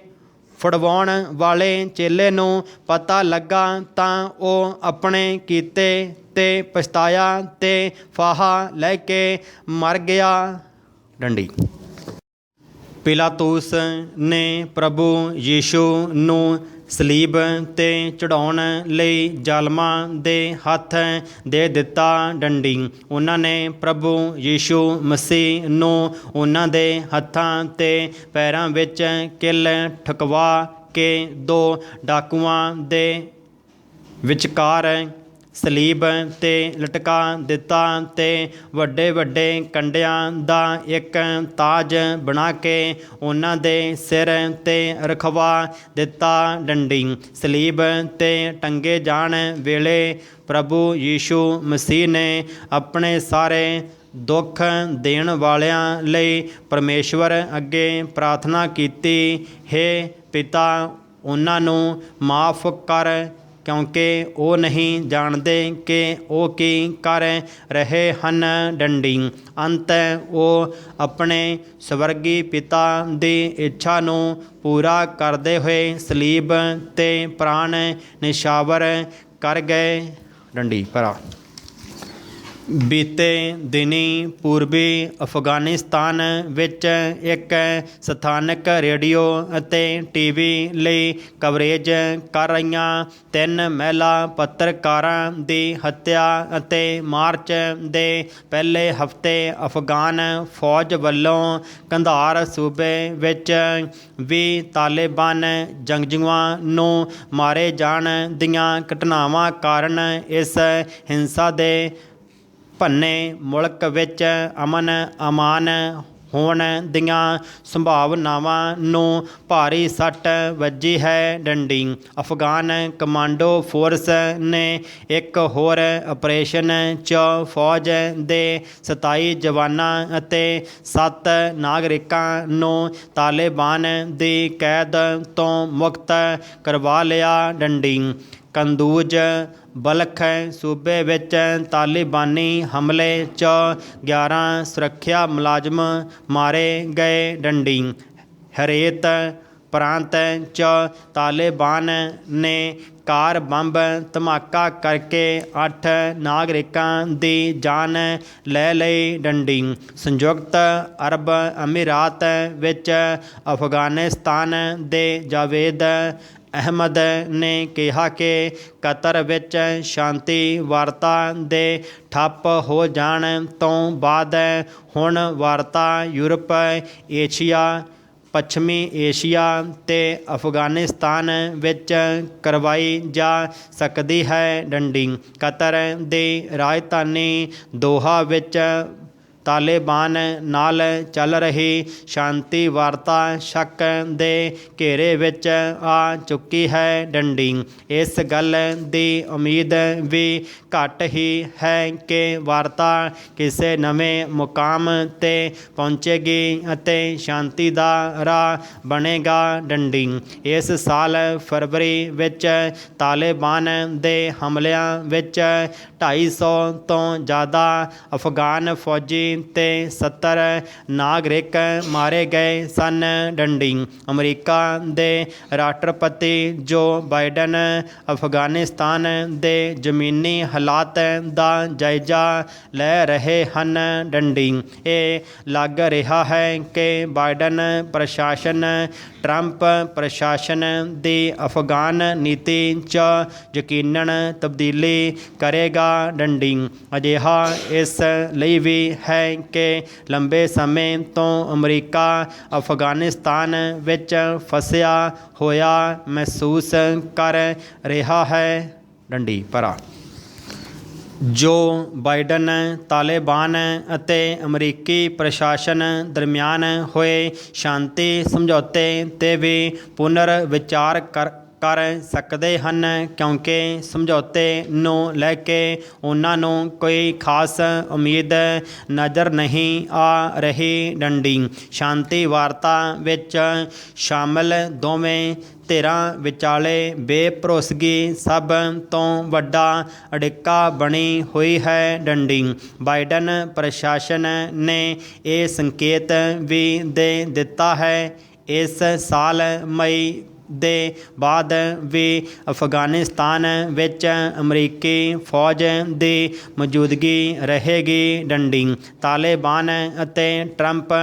ਫੜਵਾਉਣ ਵਾਲੇ ਚੇਲੇ ਨੂੰ ਪਤਾ ਲੱਗਾ ਤਾਂ ਉਹ ਆਪਣੇ ਕੀਤੇ 'ਤੇ ਪਛਤਾਇਆ ਤੇ ਫਾਹਾ ਲੈ ਕੇ ਮਰ ਗਿਆ ਡੰਡੀ। ਪਿਲਾਤੂਸ ਨੇ ਪ੍ਰਭੂ ਯੀਸ਼ੂ ਨੂੰ ਸਲੀਬ 'ਤੇ ਚੜਾਉਣ ਲਈ ਜ਼ਾਲਮਾਂ ਦੇ ਹੱਥ ਦੇ ਦਿੱਤਾ ਡੰਡੀ। ਉਹਨਾਂ ਨੇ ਪ੍ਰਭੂ ਯੀਸ਼ੂ ਮਸੀਹ ਨੂੰ ਉਹਨਾਂ ਦੇ ਹੱਥਾਂ ਤੇ ਪੈਰਾਂ ਵਿੱਚ ਕਿੱਲ ਠੁਕਵਾ ਕੇ 2 ਡਾਕੂਆਂ ਦੇ ਵਿਚਕਾਰ ਸਲੀਬ 'ਤੇ ਲਟਕਾ ਦਿੱਤਾ ਤੇ ਵੱਡੇ ਵੱਡੇ ਕੰਡਿਆਂ ਦਾ ਇੱਕ ਤਾਜ ਬਣਾ ਕੇ ਉਹਨਾਂ ਦੇ ਸਿਰ 'ਤੇ ਰਖਵਾ ਦਿੱਤਾ ਡੰਡੀ। ਸਲੀਬ 'ਤੇ ਟੰਗੇ ਜਾਣ ਵੇਲੇ ਪ੍ਰਭੂ ਯੀਸ਼ੂ ਮਸੀਹ ਨੇ ਆਪਣੇ ਸਾਰੇ ਦੁੱਖ ਦੇਣ ਵਾਲਿਆਂ ਲਈ ਪਰਮੇਸ਼ਵਰ ਅੱਗੇ ਪ੍ਰਾਰਥਨਾ ਕੀਤੀ, ਹੇ ਪਿਤਾ, ਉਹਨਾਂ ਨੂੰ ਮਾਫ਼ ਕਰ, ਕਿਉਂਕਿ ਉਹ ਨਹੀਂ ਜਾਣਦੇ ਕਿ ਉਹ ਕੀ ਕਰ ਰਹੇ ਹਨ ਡੰਡੀ। ਅੰਤ ਉਹ ਆਪਣੇ ਸਵਰਗੀ ਪਿਤਾ ਦੀ ਇੱਛਾ ਨੂੰ ਪੂਰਾ ਕਰਦੇ ਹੋਏ ਸਲੀਬ 'ਤੇ ਪ੍ਰਾਣ ਨਿਸ਼ਾਵਰ ਕਰ ਗਏ ਡੰਡੀ। ਭਰਾ ਬੀਤੇ ਦਿਨੀਂ ਪੂਰਬੀ ਅਫਗਾਨਿਸਤਾਨ ਵਿੱਚ ਇੱਕ ਸਥਾਨਕ ਰੇਡੀਓ ਅਤੇ ਟੀਵੀ ਲਈ ਕਵਰੇਜ ਕਰ ਰਹੀਆਂ 3 ਮਹਿਲਾ ਪੱਤਰਕਾਰਾਂ ਦੀ ਹੱਤਿਆ ਅਤੇ ਮਾਰਚ ਦੇ ਪਹਿਲੇ ਹਫ਼ਤੇ ਅਫਗਾਨ ਫੌਜ ਵੱਲੋਂ ਕੰਧਾਰ ਸੂਬੇ ਵਿੱਚ 20 ਤਾਲਿਬਾਨ ਜੰਗਜੂਆਂ ਨੂੰ ਮਾਰੇ ਜਾਣ ਦੀਆਂ ਘਟਨਾਵਾਂ ਕਾਰਨ ਇਸ ਹਿੰਸਾ ਦੇ ਭੰਨੇ ਮੁਲਕ ਵਿੱਚ ਅਮਨ ਅਮਾਨ ਹੋਣ ਦੀਆਂ ਸੰਭਾਵਨਾਵਾਂ ਨੂੰ ਭਾਰੀ ਸੱਟ ਵੱਜੀ ਹੈ ਡੰਡੀ। ਅਫਗਾਨ ਕਮਾਂਡੋ ਫੋਰਸ ਨੇ ਇੱਕ ਹੋਰ ਆਪਰੇਸ਼ਨ 'ਚ ਫੌਜ ਦੇ 27 ਜਵਾਨਾਂ ਅਤੇ 7 ਨਾਗਰਿਕਾਂ ਨੂੰ ਤਾਲਿਬਾਨ ਦੀ ਕੈਦ ਤੋਂ ਮੁਕਤ ਕਰਵਾ ਲਿਆ ਡੰਡੀ। ਕੰਦੂਜ ਬਲਖ ਸੂਬੇ ਵਿੱਚ ਤਾਲਿਬਾਨੀ ਹਮਲੇ 'ਚ 11 ਸੁਰੱਖਿਆ ਮੁਲਾਜ਼ਮ ਮਾਰੇ ਗਏ ਡੰਡੀ। ਹਰੇਤ ਪ੍ਰਾਂਤ 'ਚ ਤਾਲਿਬਾਨ ਨੇ ਕਾਰ ਬੰਬ ਧਮਾਕਾ ਕਰਕੇ 8 ਨਾਗਰਿਕਾਂ ਦੀ ਜਾਨ ਲੈ ਲਈ ਡੰਡੀ। ਸੰਯੁਕਤ ਅਰਬ ਅਮੀਰਾਤ ਵਿੱਚ ਅਫਗਾਨਿਸਤਾਨ ਦੇ ਜਾਵੇਦ ਅਹਿਮਦ ਨੇ ਕਿਹਾ ਕਿ ਕਤਰ ਵਿੱਚ ਸ਼ਾਂਤੀ ਵਾਰਤਾ ਦੇ ਠੱਪ ਹੋ ਜਾਣ ਤੋਂ ਬਾਅਦ ਹੁਣ ਵਾਰਤਾ ਯੂਰਪ, ਏਸ਼ੀਆ, ਪੱਛਮੀ ਏਸ਼ੀਆ ਤੇ ਅਫਗਾਨਿਸਤਾਨ ਵਿੱਚ ਕਰਵਾਈ ਜਾ ਸਕਦੀ ਹੈ ਡੰਡੀ। ਕਤਰ ਦੀ ਰਾਜਧਾਨੀ ਦੋਹਾ ਵਿੱਚ ਤਾਲਿਬਾਨ ਨਾਲ ਚੱਲ ਰਹੀ ਸ਼ਾਂਤੀ ਵਾਰਤਾ ਸ਼ੱਕ ਦੇ ਘੇਰੇ ਵਿੱਚ ਆ ਚੁੱਕੀ ਹੈ ਡੰਡੀ। ਇਸ ਗੱਲ ਦੀ ਉਮੀਦ ਵੀ ਘੱਟ ਹੀ ਹੈ ਕਿ ਵਾਰਤਾ ਕਿਸੇ ਨਵੇਂ ਮੁਕਾਮ 'ਤੇ ਪਹੁੰਚੇਗੀ ਅਤੇ ਸ਼ਾਂਤੀ ਦਾ ਰਾਹ ਬਣੇਗਾ ਡੰਡੀ। ਇਸ ਸਾਲ ਫਰਵਰੀ ਵਿੱਚ ਤਾਲਿਬਾਨ ਦੇ ਹਮਲਿਆਂ ਵਿੱਚ 250 ਤੋਂ ਜ਼ਿਆਦਾ ਅਫਗਾਨ ਫੌਜੀ ਤੇ 70 ਨਾਗਰਿਕ ਮਾਰੇ ਗਏ ਸਨ ਡੰਡੀ। ਅਮਰੀਕਾ ਦੇ ਰਾਸ਼ਟਰਪਤੀ ਜੋ ਬਾਈਡਨ ਅਫਗਾਨਿਸਤਾਨ ਦੇ ਜ਼ਮੀਨੀ ਹਾਲਾਤ ਦਾ ਜਾਇਜ਼ਾ ਲੈ ਰਹੇ ਹਨ ਡੰਡੀ। ਇਹ ਲੱਗ ਰਿਹਾ ਹੈ ਕਿ ਬਾਈਡਨ ਪ੍ਰਸ਼ਾਸਨ ਟਰੰਪ ਪ੍ਰਸ਼ਾਸਨ ਦੀ ਅਫਗਾਨ ਨੀਤੀ 'ਚ ਯਕੀਨਨ ਤਬਦੀਲੀ ਕਰੇਗਾ ਡੰਡੀ। ਅਜਿਹਾ ਇਸ ਲਈ ਵੀ ਹੈ ਕਿ ਲੰਬੇ ਸਮੇਂ ਤੋਂ ਅਮਰੀਕਾ ਅਫਗਾਨਿਸਤਾਨ ਵਿੱਚ ਫਸਿਆ ਹੋਇਆ ਮਹਿਸੂਸ ਕਰ ਰਿਹਾ ਹੈ ਡੰਡੀ। ਭਰਾ ਜੋ ਬਾਈਡਨ ਤਾਲਿਬਾਨ ਅਤੇ ਅਮਰੀਕੀ ਪ੍ਰਸ਼ਾਸਨ ਦਰਮਿਆਨ ਹੋਏ ਸ਼ਾਂਤੀ ਸਮਝੌਤੇ 'ਤੇ ਵੀ ਪੁਨਰ ਵਿਚਾਰ ਕਰ ਸਕਦੇ ਹਨ ਕਿਉਂਕਿ ਸਮਝੌਤੇ ਨੂੰ ਲੈ ਕੇ ਉਹਨਾਂ ਨੂੰ ਕੋਈ ਖਾਸ ਉਮੀਦ ਨਜ਼ਰ ਨਹੀਂ ਆ ਰਹੀ ਡੰਡੀ। ਸ਼ਾਂਤੀ ਵਾਰਤਾ ਵਿੱਚ ਸ਼ਾਮਲ ਦੋਵੇਂ ਧਿਰਾਂ ਵਿਚਾਲੇ ਬੇਭਰੋਸਗੀ ਸਭ ਤੋਂ ਵੱਡਾ ਅੜਿੱਕਾ ਬਣੀ ਹੋਈ ਹੈ ਡੰਡੀ। ਬਾਈਡਨ ਪ੍ਰਸ਼ਾਸਨ ਨੇ ਇਹ ਸੰਕੇਤ ਵੀ ਦੇ ਦਿੱਤਾ ਹੈ ਇਸ ਸਾਲ ਮਈ ਦੇ ਬਾਅਦ ਵੀ ਅਫਗਾਨਿਸਤਾਨ ਵਿੱਚ ਅਮਰੀਕੀ ਫੌਜ ਦੀ ਮੌਜੂਦਗੀ ਰਹੇਗੀ ਡੰਡੀ। ਤਾਲਿਬਾਨ ਅਤੇ ਟਰੰਪ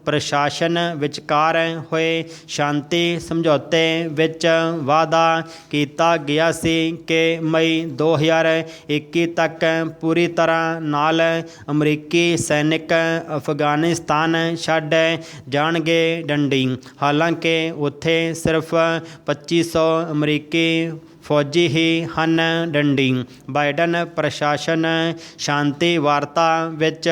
ਪ੍ਰਸ਼ਾਸਨ ਵਿਚਕਾਰ ਹੋਏ ਸ਼ਾਂਤੀ ਸਮਝੌਤੇ ਵਿੱਚ ਵਾਅਦਾ ਕੀਤਾ ਗਿਆ ਸੀ ਕਿ ਮਈ 2021 ਤੱਕ ਪੂਰੀ ਤਰ੍ਹਾਂ ਨਾਲ ਅਮਰੀਕੀ ਸੈਨਿਕ ਅਫਗਾਨਿਸਤਾਨ ਛੱਡ ਜਾਣਗੇ ਡੰਡੀ। ਹਾਲਾਂਕਿ ਉੱਥੇ ਸਿਰਫ 2500 ਅਮਰੀਕੀ ਫੌਜੀ ਹੀ ਹਨ ਡੰਡੀ। ਬਾਈਡਨ ਪ੍ਰਸ਼ਾਸਨ ਸ਼ਾਂਤੀ ਵਾਰਤਾ ਵਿੱਚ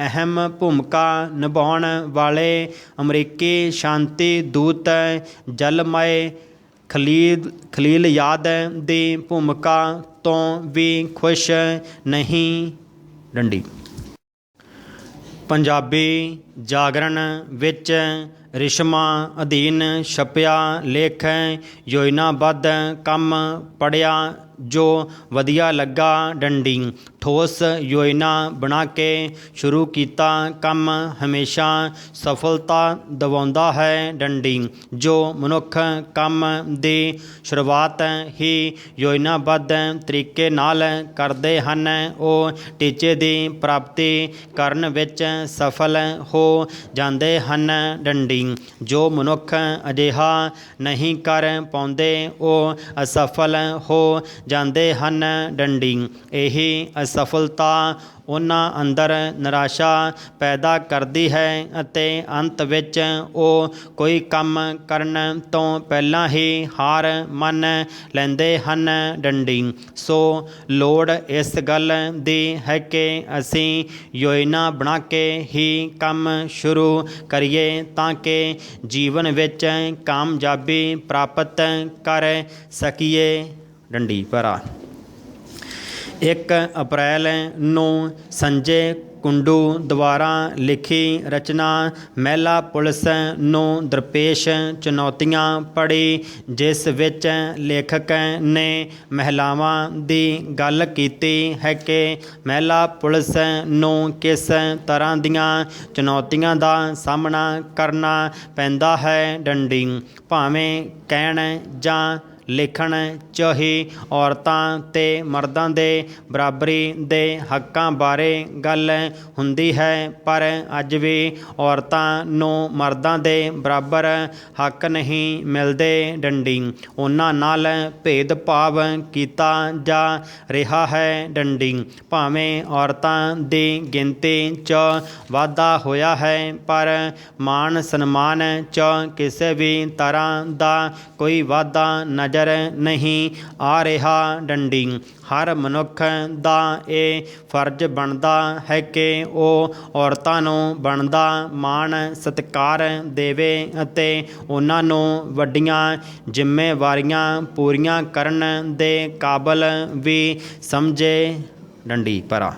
ਅਹਿਮ ਭੂਮਿਕਾ ਨਿਭਾਉਣ ਵਾਲੇ ਅਮਰੀਕੀ ਸ਼ਾਂਤੀ ਦੂਤ ਜਲਮਾਏ ਖਲੀਲਜ਼ਾਦ ਦੀ ਭੂਮਿਕਾ ਤੋਂ ਵੀ ਖੁਸ਼ ਨਹੀਂ ਡੰਡੀ। ਪੰਜਾਬੀ ਜਾਗਰਣ ਵਿੱਚ ਰਿਸ਼ਮਾ ਅਧੀਨ ਛਪਿਆ ਲੇਖ ਯੋਜਨਾਬੱਧ ਕੰਮ ਪੜ੍ਹਿਆ ਜੋ ਵਧੀਆ ਲੱਗਾ ਡੰਡੀ। ਠੋਸ ਯੋਜਨਾ ਬਣਾ ਕੇ ਸ਼ੁਰੂ ਕੀਤਾ ਕੰਮ ਹਮੇਸ਼ਾ ਸਫਲਤਾ ਦਿਵਾਉਂਦਾ ਹੈ ਡੰਡੀ। ਜੋ ਮਨੁੱਖ ਕੰਮ ਦੀ ਸ਼ੁਰੂਆਤ ਹੀ ਯੋਜਨਾਬੱਧ ਤਰੀਕੇ ਨਾਲ ਕਰਦੇ ਹਨ ਉਹ ਟੀਚੇ ਦੀ ਪ੍ਰਾਪਤੀ ਕਰਨ ਵਿੱਚ ਸਫਲ ਹੋ ਜਾਂਦੇ ਹਨ ਡੰਡੀ। ਜੋ ਮਨੁੱਖ ਅਜਿਹਾ ਨਹੀਂ ਕਰ ਪਾਉਂਦੇ ਉਹ ਅਸਫਲ ਹੋ ਜਾਂਦੇ ਹਨ ਡੰਡੀ। ਇਹੀ ਅਸਫਲਤਾ ਉਹਨਾਂ ਅੰਦਰ ਨਿਰਾਸ਼ਾ ਪੈਦਾ ਕਰਦੀ ਹੈ ਅਤੇ ਅੰਤ ਵਿੱਚ ਉਹ ਕੋਈ ਕੰਮ ਕਰਨ ਤੋਂ ਪਹਿਲਾਂ ਹੀ ਹਾਰ ਮੰਨ ਲੈਂਦੇ ਹਨ ਡੰਡੀ। ਸੋ ਲੋੜ ਇਸ ਗੱਲ ਦੀ ਹੈ ਕਿ ਅਸੀਂ ਯੋਜਨਾ ਬਣਾ ਕੇ ਹੀ ਕੰਮ ਸ਼ੁਰੂ ਕਰੀਏ ਤਾਂ ਕਿ ਜੀਵਨ ਵਿੱਚ ਕਾਮਯਾਬੀ ਪ੍ਰਾਪਤ ਕਰ ਸਕੀਏ ਡੰਡੀ। ਭਰਾ 1 ਅਪ੍ਰੈਲ ਨੂੰ ਸੰਜੇ ਕੁੰਡੂ ਦੁਆਰਾ ਲਿਖੀ ਰਚਨਾ ਮਹਿਲਾ ਪੁਲਿਸ ਨੂੰ ਦਰਪੇਸ਼ ਚੁਣੌਤੀਆਂ ਪੜ੍ਹੀ ਜਿਸ ਵਿੱਚ ਲੇਖਕ ਨੇ ਮਹਿਲਾਵਾਂ ਦੀ ਗੱਲ ਕੀਤੀ ਹੈ ਕਿ ਮਹਿਲਾ ਪੁਲਿਸ ਨੂੰ ਕਿਸ ਤਰ੍ਹਾਂ ਦੀਆਂ ਚੁਣੌਤੀਆਂ ਦਾ ਸਾਹਮਣਾ ਕਰਨਾ ਪੈਂਦਾ ਹੈ ਡੰਡੀ। ਭਾਵੇਂ ਕਹਿਣ ਜਾਂ ਲਿਖਣ 'ਚ ਹੀ ਔਰਤਾਂ ਤੇ ਮਰਦਾਂ ਦੇ ਬਰਾਬਰੀ ਦੇ ਹੱਕਾਂ ਬਾਰੇ ਗੱਲ ਹੁੰਦੀ ਹੈ ਪਰ ਅੱਜ ਵੀ ਔਰਤਾਂ ਨੂੰ ਮਰਦਾਂ ਦੇ ਬਰਾਬਰ ਹੱਕ ਨਹੀਂ ਮਿਲਦੇ ਡੰਡੀ। ਉਹਨਾਂ ਨਾਲ ਭੇਦਭਾਵ ਕੀਤਾ ਜਾ ਰਿਹਾ ਹੈ ਡੰਡੀ। ਭਾਵੇਂ ਔਰਤਾਂ ਦੀ ਗਿਣਤੀ 'ਚ ਵਾਧਾ ਹੋਇਆ ਹੈ ਪਰ ਮਾਣ ਸਨਮਾਨ 'ਚ ਕਿਸੇ ਵੀ ਤਰ੍ਹਾਂ ਦਾ ਕੋਈ ਵਾਧਾ ਨਜ਼ਰ ਨਜ਼ਰ ਨਹੀਂ ਆ ਰਿਹਾ ਡੰਡੀ। ਹਰ ਮਨੁੱਖ ਦਾ ਇਹ ਫਰਜ਼ ਬਣਦਾ ਹੈ ਕਿ ਉਹ ਔਰਤਾਂ ਨੂੰ ਬਣਦਾ ਮਾਣ ਸਤਿਕਾਰ ਦੇਵੇ ਅਤੇ ਉਹਨਾਂ ਨੂੰ ਵੱਡੀਆਂ ਜ਼ਿੰਮੇਵਾਰੀਆਂ ਪੂਰੀਆਂ ਕਰਨ ਦੇ ਕਾਬਲ ਵੀ ਸਮਝੇ। ਡੰਡੀ ਪਰਾ।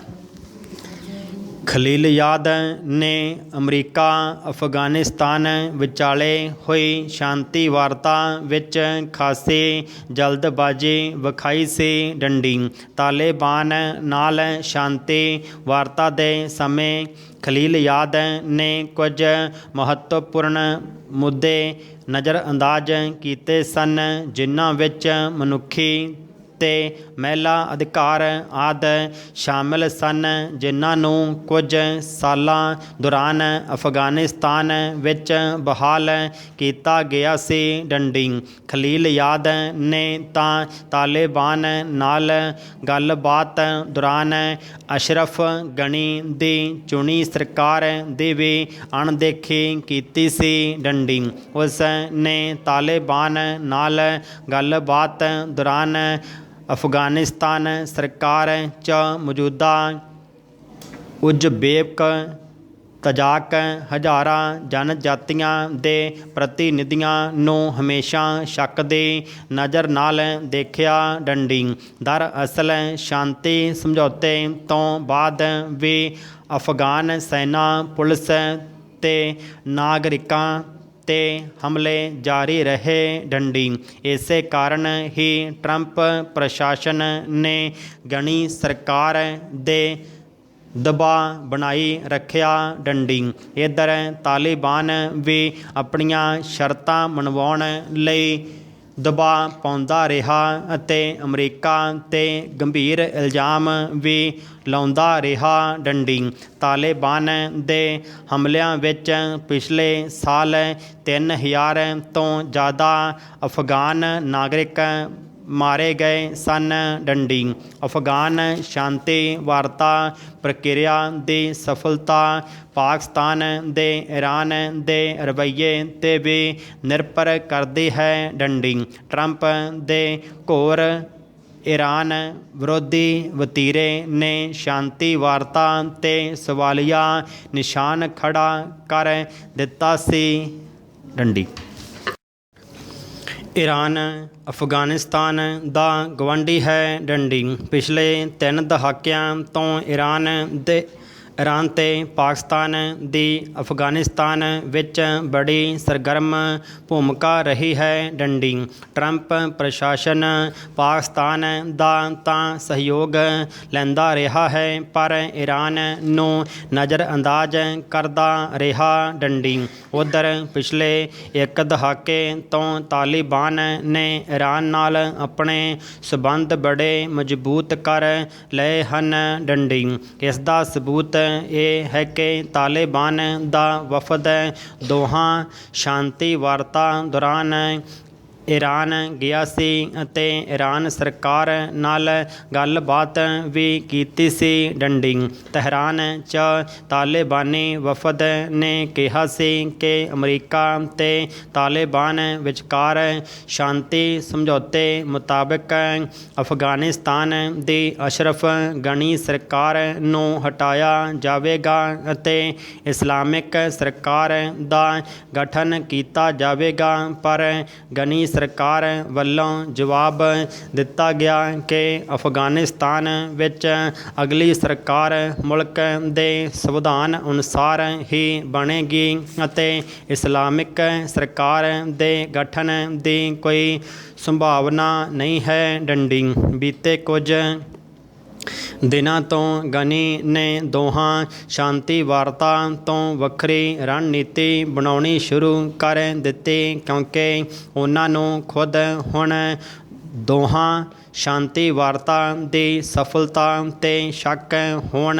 ਖਲੀਲਜ਼ਾਦ ਨੇ ਅਮਰੀਕਾ ਅਫਗਾਨਿਸਤਾਨ ਵਿਚਾਲੇ ਹੋਈ ਸ਼ਾਂਤੀ ਵਾਰਤਾ ਵਿੱਚ ਖਾਸੀ ਜਲਦਬਾਜ਼ੀ ਵਿਖਾਈ ਸੀ। ਡੰਡੀ। ਤਾਲਿਬਾਨ ਨਾਲ ਸ਼ਾਂਤੀ ਵਾਰਤਾ ਦੇ ਸਮੇਂ ਖਲੀਲਜ਼ਾਦ ਨੇ ਕੁਝ ਮਹੱਤਵਪੂਰਨ ਮੁੱਦੇ ਨਜ਼ਰਅੰਦਾਜ਼ ਕੀਤੇ ਸਨ, ਜਿਨ੍ਹਾਂ ਵਿੱਚ ਮਨੁੱਖੀ ਤੇ ਮਹਿਲਾ ਅਧਿਕਾਰ ਆਦਿ ਸ਼ਾਮਿਲ ਸਨ, ਜਿਨ੍ਹਾਂ ਨੂੰ ਕੁਝ ਸਾਲਾਂ ਦੌਰਾਨ ਅਫਗਾਨਿਸਤਾਨ ਵਿੱਚ ਬਹਾਲ ਕੀਤਾ ਗਿਆ ਸੀ। ਡੰਡੀ। ਖਲੀਲਜ਼ਾਦ ਨੇ ਤਾਂ ਤਾਲਿਬਾਨ ਨਾਲ ਗੱਲਬਾਤ ਦੌਰਾਨ ਅਸ਼ਰਫ ਗਨੀ ਦੀ ਚੁਣੀ ਸਰਕਾਰ ਦੀ ਵੀ ਅਣਦੇਖੀ ਕੀਤੀ ਸੀ। ਡੰਡੀ। ਉਸ ਨੇ ਤਾਲਿਬਾਨ ਨਾਲ ਗੱਲਬਾਤ ਦੌਰਾਨ ਅਫਗਾਨਿਸਤਾਨ ਸਰਕਾਰ 'ਚ ਮੌਜੂਦਾ ਉਜ਼ਬੇਕ, ਤਜਾਕ, ਹਜ਼ਾਰਾ ਜਨਜਾਤੀਆਂ ਦੇ ਪ੍ਰਤੀਨਿਧੀਆਂ ਨੂੰ ਹਮੇਸ਼ਾ ਸ਼ੱਕ ਦੀ ਨਜ਼ਰ ਨਾਲ ਦੇਖਿਆ। ਡੰਡੀ। ਦਰਅਸਲ ਸ਼ਾਂਤੀ ਸਮਝੌਤੇ ਤੋਂ ਬਾਅਦ ਵੀ ਅਫਗਾਨ ਸੈਨਾ, ਪੁਲਿਸ ਤੇ ਨਾਗਰਿਕਾਂ ਤੇ ਹਮਲੇ ਜਾਰੀ ਰਹੇ। ਡੰਡੀ। ਇਸੇ ਕਾਰਨ ਹੀ ਟਰੰਪ ਪ੍ਰਸ਼ਾਸਨ ਨੇ ਗਨੀ ਸਰਕਾਰ ਦੇ ਦਬਾਅ ਬਣਾਈ ਰੱਖਿਆ। ਡੰਡੀ। ਇੱਧਰ ਤਾਲਿਬਾਨ ਵੀ ਆਪਣੀਆਂ ਸ਼ਰਤਾਂ ਮਨਵਾਉਣ ਲਈ ਦਬਾਅ ਪਾਉਂਦਾ ਰਿਹਾ ਅਤੇ ਅਮਰੀਕਾ 'ਤੇ ਗੰਭੀਰ ਇਲਜ਼ਾਮ ਵੀ ਲਾਉਂਦਾ ਰਿਹਾ। ਡੰਡੀ। ਤਾਲਿਬਾਨ ਦੇ ਹਮਲਿਆਂ ਵਿੱਚ ਪਿਛਲੇ ਸਾਲ 3000 ਤੋਂ ਜ਼ਿਆਦਾ ਅਫਗਾਨ ਨਾਗਰਿਕ ਮਾਰੇ ਗਏ ਸਨ। ਡੰਡੀ। ਅਫਗਾਨ ਸ਼ਾਂਤੀ ਵਾਰਤਾ ਪ੍ਰਕਿਰਿਆ ਦੀ ਸਫਲਤਾ ਪਾਕਿਸਤਾਨ ਦੇ ਈਰਾਨ ਦੇ ਰਵੱਈਏ 'ਤੇ ਵੀ ਨਿਰਭਰ ਕਰਦੀ ਹੈ। ਡੰਡੀ। ਟਰੰਪ ਦੇ ਘੋਰ ਈਰਾਨ ਵਿਰੋਧੀ ਵਤੀਰੇ ਨੇ ਸ਼ਾਂਤੀ ਵਾਰਤਾ 'ਤੇ ਸਵਾਲੀਆ ਨਿਸ਼ਾਨ ਖੜ੍ਹਾ ਕਰ ਦਿੱਤਾ ਸੀ। ਡੰਡੀ। ਈਰਾਨ ਅਫਗਾਨਿਸਤਾਨ ਦਾ ਗਵਾਂਢੀ ਹੈ। ਡੰਡੀ। ਪਿਛਲੇ 3 ਦਹਾਕਿਆਂ ਤੋਂ ਈਰਾਨ ਤੇ ਪਾਕਿਸਤਾਨ ਦੀ ਅਫਗਾਨਿਸਤਾਨ ਵਿੱਚ ਬੜੀ ਸਰਗਰਮ ਭੂਮਿਕਾ ਰਹੀ ਹੈ। ਡੰਡੀ। ਟਰੰਪ ਪ੍ਰਸ਼ਾਸਨ ਪਾਕਿਸਤਾਨ ਦਾ ਤਾਂ ਸਹਿਯੋਗ ਲੈਂਦਾ ਰਿਹਾ ਹੈ, ਪਰ ਈਰਾਨ ਨੂੰ ਨਜ਼ਰਅੰਦਾਜ਼ ਕਰਦਾ ਰਿਹਾ। ਡੰਡੀ। ਉੱਧਰ ਪਿਛਲੇ 1 ਦਹਾਕੇ ਤੋਂ ਤਾਲਿਬਾਨ ਨੇ ਈਰਾਨ ਨਾਲ ਆਪਣੇ ਸਬੰਧ ਬੜੇ ਮਜ਼ਬੂਤ ਕਰ ਲਏ ਹਨ। ਡੰਡੀ। ਇਸ ਦਾ ਸਬੂਤ ਇਹ ਹੈ ਕਿ ਤਾਲਿਬਾਨ ਦਾ ਵਫਦ ਦੋਹਾਂ ਸ਼ਾਂਤੀ ਵਾਰਤਾ ਦੌਰਾਨ ਈਰਾਨ ਗਿਆ ਸੀ ਅਤੇ ਈਰਾਨ ਸਰਕਾਰ ਨਾਲ ਗੱਲਬਾਤ ਵੀ ਕੀਤੀ ਸੀ। ਡੰਡੀ। ਤਹਿਰਾਨ 'ਚ ਤਾਲਿਬਾਨੀ ਵਫਦ ਨੇ ਕਿਹਾ ਸੀ ਕਿ ਅਮਰੀਕਾ ਤੇ ਤਾਲਿਬਾਨ ਵਿਚਕਾਰ ਸ਼ਾਂਤੀ ਸਮਝੌਤੇ ਮੁਤਾਬਕ ਅਫਗਾਨਿਸਤਾਨ ਦੀ ਅਸ਼ਰਫ ਗਨੀ ਸਰਕਾਰ ਨੂੰ ਹਟਾਇਆ ਜਾਵੇਗਾ ਅਤੇ ਇਸਲਾਮਿਕ ਸਰਕਾਰ ਦਾ ਗਠਨ ਕੀਤਾ ਜਾਵੇਗਾ। ਪਰ ਗਨੀ ਸਰਕਾਰ ਵੱਲੋਂ ਜਵਾਬ ਦਿੱਤਾ ਗਿਆ ਕਿ ਅਫਗਾਨਿਸਤਾਨ ਵਿੱਚ ਅਗਲੀ ਸਰਕਾਰ ਮੁਲਕ ਦੇ ਸੰਵਿਧਾਨ ਅਨੁਸਾਰ ਹੀ ਬਣੇਗੀ ਅਤੇ ਇਸਲਾਮਿਕ ਸਰਕਾਰ ਦੇ ਗਠਨ ਦੀ ਕੋਈ ਸੰਭਾਵਨਾ ਨਹੀਂ ਹੈ। ਡੰਡੀ। ਬੀਤੇ ਕੁਝ ਦਿਨਾਂ ਤੋਂ ਗਨੀ ਨੇ ਦੋਹਾਂ ਸ਼ਾਂਤੀ ਵਾਰਤਾ ਤੋਂ ਵੱਖਰੀ ਰਣਨੀਤੀ ਬਣਾਉਣੀ ਸ਼ੁਰੂ ਕਰ ਦਿੱਤੀ, ਕਿਉਂਕਿ ਉਹਨਾਂ ਨੂੰ ਖੁਦ ਹੁਣ ਦੋਹਾਂ ਸ਼ਾਂਤੀ ਵਾਰਤਾ ਦੀ ਸਫਲਤਾ 'ਤੇ ਸ਼ੱਕ ਹੋਣ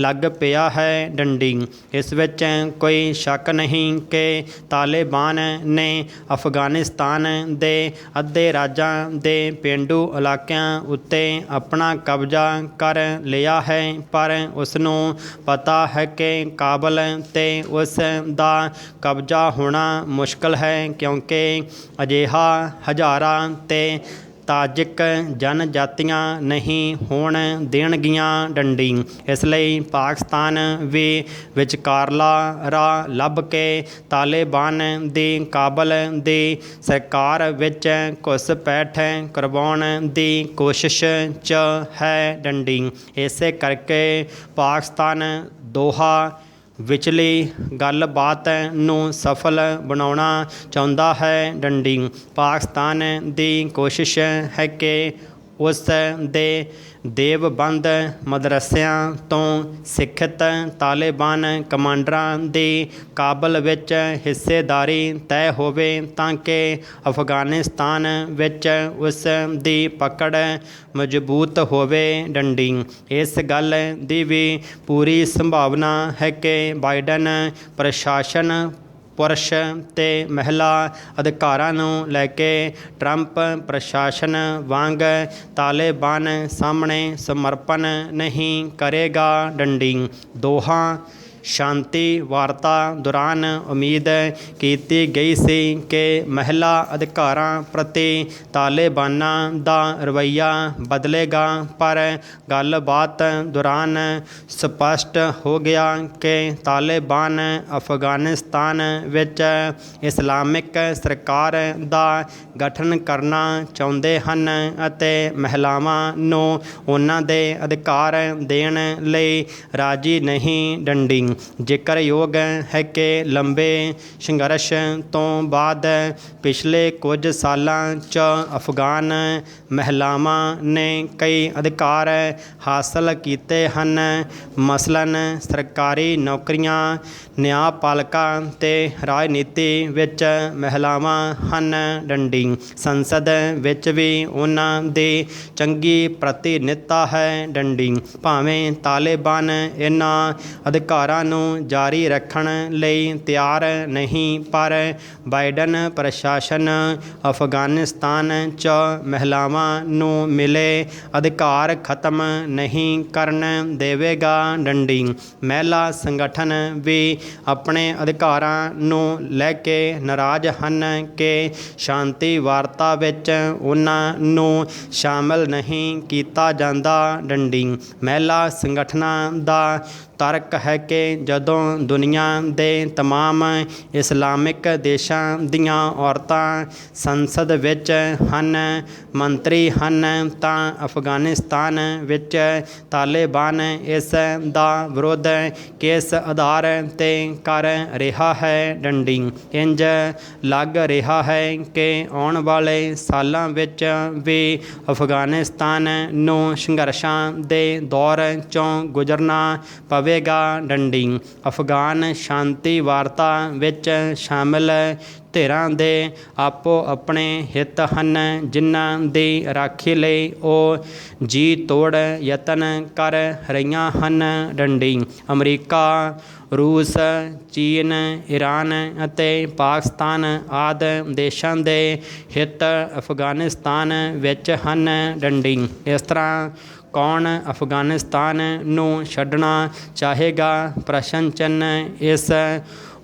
ਲੱਗ ਪਿਆ ਹੈ ਡੰਡੀ। ਇਸ ਵਿੱਚ ਕੋਈ ਸ਼ੱਕ ਨਹੀਂ ਕਿ ਤਾਲਿਬਾਨ ਨੇ ਅਫਗਾਨਿਸਤਾਨ ਦੇ ਅੱਧੇ ਰਾਜਾਂ ਦੇ ਪੇਂਡੂ ਇਲਾਕਿਆਂ ਉੱਤੇ ਆਪਣਾ ਕਬਜ਼ਾ ਕਰ ਲਿਆ ਹੈ, ਪਰ ਉਸਨੂੰ ਪਤਾ ਹੈ ਕਿ ਕਾਬਲ 'ਤੇ ਉਸ ਦਾ ਕਬਜ਼ਾ ਹੋਣਾ ਮੁਸ਼ਕਲ ਹੈ, ਕਿਉਂਕਿ ਅਜਿਹਾ ਹਜ਼ਾਰਾਂ ਤੇ ਤਾਜਿਕ ਜਨਜਾਤੀਆਂ ਨਹੀਂ ਹੋਣ ਦੇਣਗੀਆਂ ਡੰਡੀ। ਇਸ ਲਈ ਪਾਕਿਸਤਾਨ ਵੀ ਵਿਚਕਾਰਲਾ ਰਾਹ ਲੱਭ ਕੇ ਤਾਲਿਬਾਨ ਦੀ ਕਾਬਲ ਦੀ ਸਰਕਾਰ ਵਿੱਚ ਘੁਸਪੈਠ ਕਰਵਾਉਣ ਦੀ ਕੋਸ਼ਿਸ਼ 'ਚ ਹੈ ਡੰਡੀ। ਇਸੇ ਕਰਕੇ ਪਾਕਿਸਤਾਨ ਦੋਹਾ ਵਿਚਲੀ ਗੱਲਬਾਤ ਨੂੰ ਸਫਲ ਬਣਾਉਣਾ ਚਾਹੁੰਦਾ ਹੈ ਡੰਡੀ। ਪਾਕਿਸਤਾਨ ਦੀ ਕੋਸ਼ਿਸ਼ ਹੈ ਕਿ ਉਸ ਦੇ ਦੇਵਬੰਦ ਮਦਰਸਿਆਂ ਤੋਂ ਸਿੱਖਿਅਤ ਤਾਲਿਬਾਨ ਕਮਾਂਡਰਾਂ ਦੀ ਕਾਬਲ ਵਿੱਚ ਹਿੱਸੇਦਾਰੀ ਤੈਅ ਹੋਵੇ, ਤਾਂ ਕਿ ਅਫਗਾਨਿਸਤਾਨ ਵਿੱਚ ਉਸ ਦੀ ਪਕੜ ਮਜ਼ਬੂਤ ਹੋਵੇ ਡੰਡੀ। ਇਸ ਗੱਲ ਦੀ ਵੀ ਪੂਰੀ ਸੰਭਾਵਨਾ ਹੈ ਕਿ ਬਾਈਡਨ ਪ੍ਰਸ਼ਾਸਨ ਪੁਰਸ਼ ਤੇ ਮਹਿਲਾ ਅਧਿਕਾਰਾਂ ਨੂੰ ਲੈ ਕੇ ਟਰੰਪ ਪ੍ਰਸ਼ਾਸਨ ਵਾਂਗ ਤਾਲਿਬਾਨ ਸਾਹਮਣੇ ਸਮਰਪਣ ਨਹੀਂ ਕਰੇਗਾ ਡੰਡੀ। ਦੋਹਾਂ ਸ਼ਾਂਤੀ ਵਾਰਤਾ ਦੌਰਾਨ ਉਮੀਦ ਕੀਤੀ ਗਈ ਸੀ ਕਿ ਮਹਿਲਾ ਅਧਿਕਾਰਾਂ ਪ੍ਰਤੀ ਤਾਲਿਬਾਨਾਂ ਦਾ ਰਵੱਈਆ ਬਦਲੇਗਾ, ਪਰ ਗੱਲਬਾਤ ਦੌਰਾਨ ਸਪਸ਼ਟ ਹੋ ਗਿਆ ਕਿ ਤਾਲਿਬਾਨ ਅਫਗਾਨਿਸਤਾਨ ਵਿੱਚ ਇਸਲਾਮਿਕ ਸਰਕਾਰ ਦਾ ਗਠਨ ਕਰਨਾ ਚਾਹੁੰਦੇ ਹਨ ਅਤੇ ਮਹਿਲਾਵਾਂ ਨੂੰ ਉਹਨਾਂ ਦੇ ਅਧਿਕਾਰ ਦੇਣ ਲਈ ਰਾਜੀ ਨਹੀਂ ਡੰਡੀ। ਜ਼ਿਕਰਯੋਗ ਹੈ ਕਿ ਲੰਬੇ ਸੰਘਰਸ਼ ਤੋਂ ਬਾਅਦ ਪਿਛਲੇ ਕੁਝ ਸਾਲਾਂ 'ਚ ਅਫਗਾਨ ਮਹਿਲਾਵਾਂ ਨੇ ਕਈ ਅਧਿਕਾਰ ਹਾਸਲ ਕੀਤੇ ਹਨ। ਮਸਲਨ ਸਰਕਾਰੀ ਨੌਕਰੀਆਂ, ਨਿਆਂਪਾਲਿਕਾ ਤੇ ਰਾਜਨੀਤੀ ਵਿੱਚ ਮਹਿਲਾਵਾਂ ਹਨ ਡੰਡੀ। ਸੰਸਦ ਵਿੱਚ ਵੀ ਉਹਨਾਂ ਦੀ ਚੰਗੀ ਪ੍ਰਤੀਨਿਧਤਾ ਹੈ ਡੰਡੀ। ਭਾਵੇਂ ਤਾਲਿਬਾਨ ਇਹਨਾਂ ਅਧਿਕਾਰਾਂ ਨੂੰ ਜਾਰੀ ਰੱਖਣ ਲਈ ਤਿਆਰ ਨਹੀਂ, ਪਰ ਬਾਈਡਨ ਪ੍ਰਸ਼ਾਸਨ ਅਫਗਾਨਿਸਤਾਨ 'ਚ ਮਹਿਲਾਵਾਂ ਨੂੰ ਮਿਲੇ ਅਧਿਕਾਰ ਖਤਮ ਨਹੀਂ ਕਰਨ ਦੇਵੇਗਾ ਡੰਡੀ। ਮਹਿਲਾ ਸੰਗਠਨ ਵੀ ਆਪਣੇ ਅਧਿਕਾਰਾਂ ਨੂੰ ਲੈ ਕੇ ਨਾਰਾਜ਼ ਹਨ ਕਿ ਸ਼ਾਂਤੀ ਵਾਰਤਾ ਵਿੱਚ ਉਹਨਾਂ ਨੂੰ ਸ਼ਾਮਲ ਨਹੀਂ ਕੀਤਾ ਜਾਂਦਾ ਡੰਡੀ। ਮਹਿਲਾ ਸੰਗਠਨਾਂ ਦਾ ਤਰਕ ਹੈ ਕਿ ਜਦੋਂ ਦੁਨੀਆ ਦੇ ਤਮਾਮ ਇਸਲਾਮਿਕ ਦੇਸ਼ਾਂ ਦੀਆਂ ਔਰਤਾਂ ਸੰਸਦ ਵਿੱਚ ਹਨ, ਮੰਤਰੀ ਹਨ, ਤਾਂ ਅਫਗਾਨਿਸਤਾਨ ਵਿੱਚ ਤਾਲਿਬਾਨ ਇਸ ਦਾ ਵਿਰੋਧ ਕਿਸ ਆਧਾਰ 'ਤੇ ਕਰ ਰਿਹਾ ਹੈ ਡੰਡੀ। ਇੰਜ ਲੱਗ ਰਿਹਾ ਹੈ ਕਿ ਆਉਣ ਵਾਲੇ ਸਾਲਾਂ ਵਿੱਚ ਵੀ ਅਫਗਾਨਿਸਤਾਨ ਨੂੰ ਸੰਘਰਸ਼ਾਂ ਦੇ ਦੌਰ 'ਚੋਂ ਗੁਜ਼ਰਨਾ ਪਵੇਗਾ ਡੰਡੀ। ਅਫਗਾਨ ਸ਼ਾਂਤੀ ਵਾਰਤਾ ਵਿੱਚ ਸ਼ਾਮਿਲ ਧਿਰਾਂ ਦੇ ਆਪੋ ਆਪਣੇ ਹਿੱਤ ਹਨ, ਜਿਨ੍ਹਾਂ ਦੀ ਰਾਖੀ ਲਈ ਉਹ ਜੀ ਤੋੜ ਯਤਨ ਕਰ ਰਹੀਆਂ ਹਨ ਡੰਡੀ। ਅਮਰੀਕਾ, ਰੂਸ, ਚੀਨ, ਈਰਾਨ ਅਤੇ ਪਾਕਿਸਤਾਨ ਆਦਿ ਦੇਸ਼ਾਂ ਦੇ ਹਿੱਤ ਅਫਗਾਨਿਸਤਾਨ ਵਿੱਚ ਹਨ ਡੰਡੀ। ਇਸ ਤਰ੍ਹਾਂ ਕੌਣ ਅਫਗਾਨਿਸਤਾਨ ਨੂੰ ਛੱਡਣਾ ਚਾਹੇਗਾ? ਪ੍ਰਸ਼ਨ ਚਿੰਨ੍ਹ। ਇਸ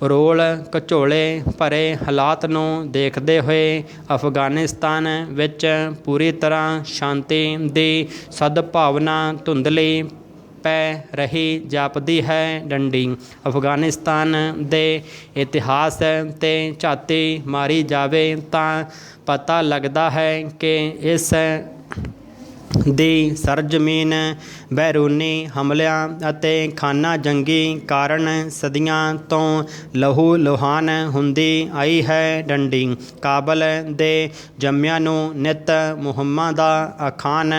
ਰੋਲ ਘਚੋਲੇ ਭਰੇ ਹਾਲਾਤ ਨੂੰ ਦੇਖਦੇ ਹੋਏ ਅਫਗਾਨਿਸਤਾਨ ਵਿੱਚ ਪੂਰੀ ਤਰ੍ਹਾਂ ਸ਼ਾਂਤੀ ਦੀ ਸਦਭਾਵਨਾ ਧੁੰਦਲੀ ਪੈ ਰਹੀ ਜਾਪਦੀ ਹੈ ਡੰਡੀ। ਅਫਗਾਨਿਸਤਾਨ ਦੇ ਇਤਿਹਾਸ 'ਤੇ ਝਾਤੀ ਮਾਰੀ ਜਾਵੇ ਤਾਂ ਪਤਾ ਲੱਗਦਾ ਹੈ ਕਿ ਇਸ ਦੀ ਸਰਜ਼ਮੀਨ ਬੈਰੂਨੀ ਹਮਲਿਆਂ ਅਤੇ ਖਾਨਾ ਜੰਗੀ ਕਾਰਨ ਸਦੀਆਂ ਤੋਂ ਲਹੂ ਲੁਹਾਨ ਹੁੰਦੀ ਆਈ ਹੈ ਡੰਡੀ। ਕਾਬਲ ਦੇ ਜੰਮਿਆਂ ਨੂੰ ਨਿੱਤ ਮੁਹੰਮਦਾ ਖਾਨ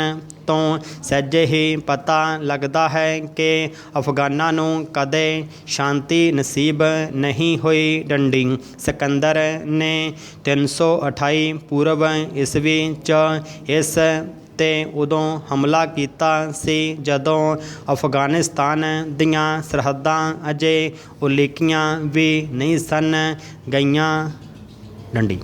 ਤੋਂ ਸਹਿਜੇ ਹੀ ਪਤਾ ਲੱਗਦਾ ਹੈ ਕਿ ਅਫਗਾਨਾਂ ਨੂੰ ਕਦੇ ਸ਼ਾਂਤੀ ਨਸੀਬ ਨਹੀਂ ਹੋਈ ਡੰਡੀ। ਸਿਕੰਦਰ ਨੇ 328 ਪੂਰਵ ਈਸਵੀ 'ਚ ਇਸ ਤੇ ਉਦੋਂ ਹਮਲਾ ਕੀਤਾ ਸੀ ਜਦੋਂ ਅਫਗਾਨਿਸਤਾਨ ਦੀਆਂ ਸਰਹੱਦਾਂ ਅਜੇ ਉਲੀਕੀਆਂ ਵੀ ਨਹੀਂ ਸਨ ਗਈਆਂ। ਡੰਡੀ।